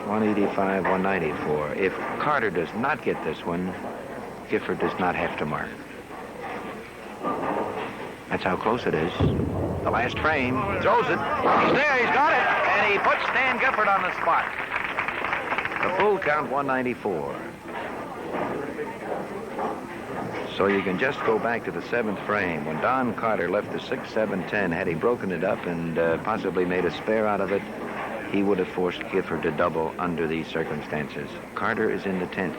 Speaker 6: 185, 194. If Carter does not get this one, Gifford does not have to mark. That's how close it is. The last frame. He throws it. He's there. He's got it. And he puts Stan Gifford on the spot. The full count, 194. So you can just go back to the 7th frame. When Don Carter left the 6-7-10, had he broken it up and possibly made a spare out of it, he would have forced Gifford to double under these circumstances. Carter is in the 10th.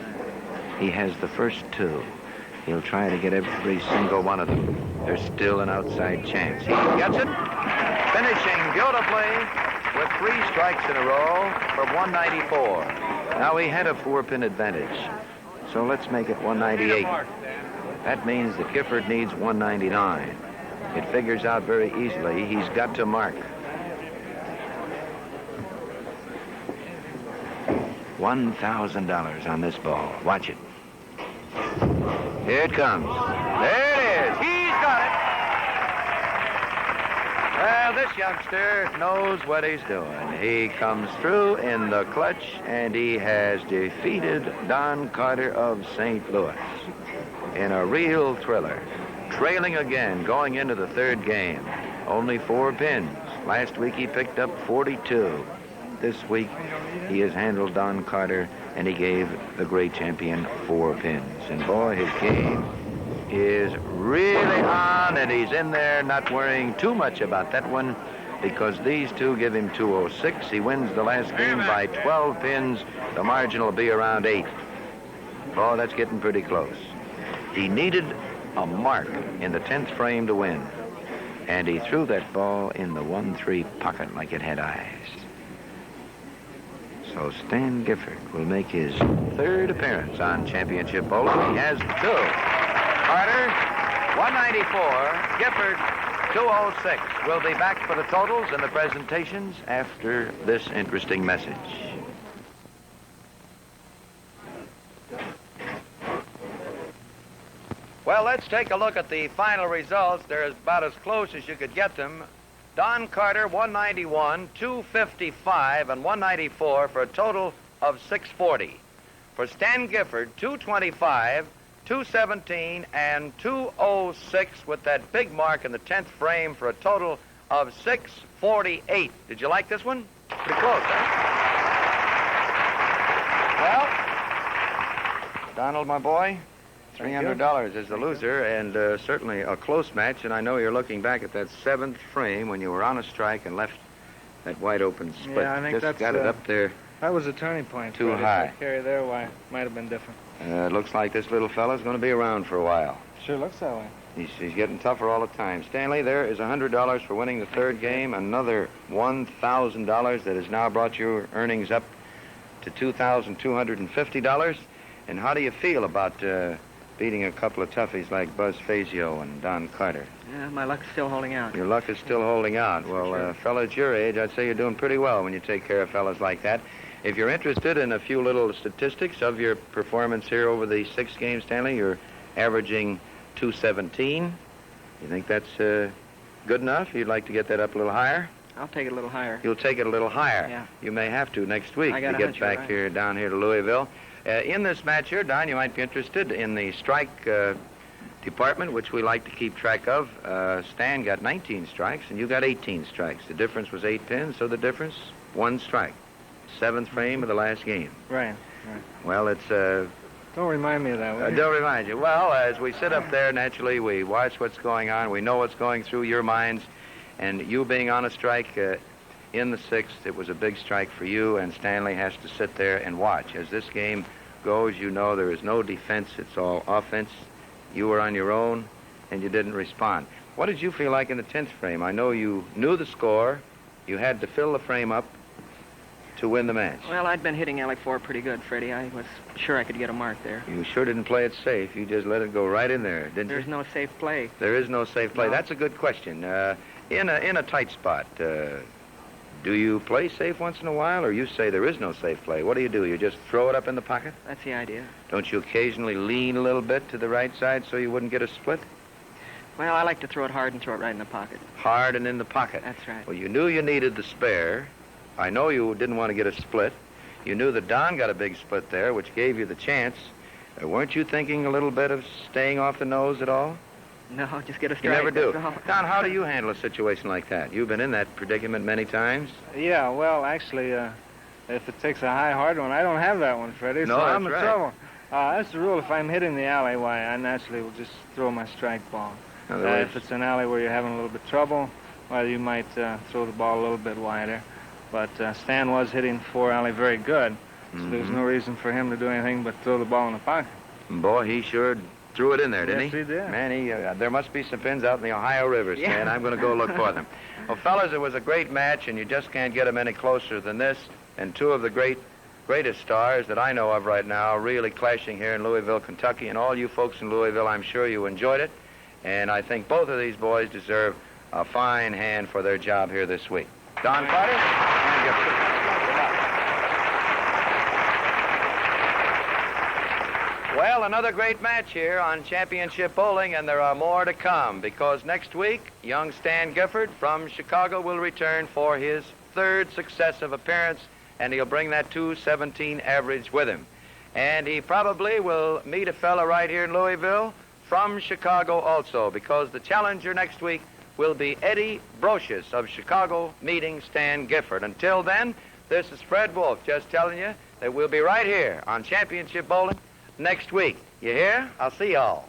Speaker 6: He has the first 2. He'll try to get every single one of them. There's still an outside chance. He gets it, finishing beautifully with 3 strikes in a row for 194. Now he had a 4-pin advantage, so let's make it 198. That means that Gifford needs 199. It figures out very easily. He's got to mark. $1,000 on this ball. Watch it. Here it comes. There it is. He's got it. Well, this youngster knows what he's doing. He comes through in the clutch, and he has defeated Don Carter of St. Louis in a real thriller. Trailing again, going into the third game. Only 4 pins. Last week he picked up 42. This week he has handled Don Carter, and he gave the great champion 4 pins. And boy, his game is really on, and he's in there not worrying too much about that one because these two give him 206. He wins the last game by 12 pins. The margin will be around 8. Oh, that's getting pretty close. He needed a mark in the 10th frame to win, and he threw that ball in the 1-3 pocket like it had eyes. So Stan Gifford will make his 3rd appearance on Championship Bowling. He has 2. Carter, 194. Gifford, 206. We'll be back for the totals and the presentations after this interesting message. Well, let's take a look at the final results. They're about as close as you could get them. Don Carter, 191, 255, and 194 for a total of 640. For Stan Gifford, 225, 217, and 206 with that big mark in the 10th frame for a total of 648. Did you like this one? Pretty close, huh? Well, Donald, my boy, $300 is the loser, and certainly a close match. And I know you're looking back at that 7th frame when you were on a strike and left that wide open split.
Speaker 2: Yeah, I think
Speaker 6: just
Speaker 2: that's
Speaker 6: got it up there.
Speaker 2: That was a turning point.
Speaker 6: Too
Speaker 2: Fred.
Speaker 6: high.
Speaker 2: If I carry there, why, it might have been different.
Speaker 6: It looks like this little fella's going to be around for a while.
Speaker 2: Sure looks that way.
Speaker 6: He's getting tougher all the time. Stanley, there is $100 for winning the 3rd game. Another $1,000 that has now brought your earnings up to $2,250. And how do you feel about beating a couple of toughies like Buzz Fazio and Don Carter?
Speaker 5: Yeah, my luck's still holding out.
Speaker 6: Your luck is still holding out. Well,
Speaker 5: Sure.
Speaker 6: fellas your age, I'd say you're doing pretty well when you take care of fellas like that. If you're interested in a few little statistics of your performance here over the 6 games, Stanley, you're averaging 217. You think that's good enough? You'd like to get that up a little higher?
Speaker 5: I'll take it a little higher.
Speaker 6: You'll take it a little higher.
Speaker 5: Yeah.
Speaker 6: You may have to next week
Speaker 5: I got
Speaker 6: to
Speaker 5: a
Speaker 6: get
Speaker 5: hunch
Speaker 6: back
Speaker 5: you're right.
Speaker 6: here, down here to Louisville. In this match here, Don, you might be interested in the strike department, which we like to keep track of. Stan got 19 strikes, and you got 18 strikes. The difference was 8 pins, so the difference, 1 strike. 7th frame of the last game.
Speaker 2: Right.
Speaker 6: Well, it's...
Speaker 2: Don't remind me of that, will you?
Speaker 6: don't remind you. Well, as we sit up there, naturally, we watch what's going on. We know what's going through your minds. And you being on a strike in the 6th, it was a big strike for you, and Stanley has to sit there and watch. As this game goes, you know there is no defense. It's all offense. You were on your own, and you didn't respond. What did you feel like in the 10th frame? I know you knew the score. You had to fill the frame up to win the match.
Speaker 5: Well, I'd been hitting LA4 pretty good, Freddie. I was sure I could get a mark there.
Speaker 6: You sure didn't play it safe. You just let it go right in there, didn't
Speaker 5: There's
Speaker 6: you?
Speaker 5: no safe play.
Speaker 6: There is no safe play.
Speaker 5: No.
Speaker 6: That's a good question. In a tight spot, do you play safe once in a while, or you say there is no safe play? What do? You just throw it up in the pocket?
Speaker 5: That's the idea.
Speaker 6: Don't you occasionally lean a little bit to the right side so you wouldn't get a split?
Speaker 5: Well, I like to throw it hard and throw it right in the pocket.
Speaker 6: Hard and in the pocket.
Speaker 5: That's right.
Speaker 6: Well, you knew you needed the spare. I know you didn't want to get a split. You knew that Don got a big split there, which gave you the chance. Weren't you thinking a little bit of staying off the nose at all?
Speaker 5: No, just get a strike.
Speaker 6: You never do.
Speaker 5: that's all.
Speaker 6: Don, how do you handle a situation like that? You've been in that predicament many times.
Speaker 2: Yeah, well, actually, if it takes a high, hard one, I don't have that one, Freddie,
Speaker 6: No,
Speaker 2: so I'm in
Speaker 6: that's right.
Speaker 2: trouble. That's the rule. If I'm hitting the alley, why, I naturally will just throw my strike ball.
Speaker 6: In other words,
Speaker 2: If it's an alley where you're having a little bit of trouble, well, you might throw the ball a little bit wider. But Stan was hitting 4 alley very good, so there's no reason for him to do anything but throw the ball in the pocket.
Speaker 6: boy, he sure threw it in there, didn't
Speaker 2: Yes,
Speaker 6: he?
Speaker 2: he did.
Speaker 6: Man, there must be some pins out in the Ohio River, Stan. I'm going to go look for them. Well, fellas, it was a great match, and you just can't get them any closer than this. And 2 of the greatest stars that I know of right now really clashing here in Louisville, Kentucky. And all you folks in Louisville, I'm sure you enjoyed it. And I think both of these boys deserve a fine hand for their job here this week. Don Carter and Gifford. Well,
Speaker 4: Well, another great match here on Championship Bowling, and there are more to come because next week, young Stan Gifford from Chicago will return for his third successive appearance, and he'll bring that 217 average with him. And he probably will meet a fella right here in Louisville from Chicago also, because the challenger next week will be Eddie Brocious of Chicago meeting Stan Gifford. Until then, this is Fred Wolf just telling you that we'll be right here on Championship Bowling next week. You hear? I'll see y'all.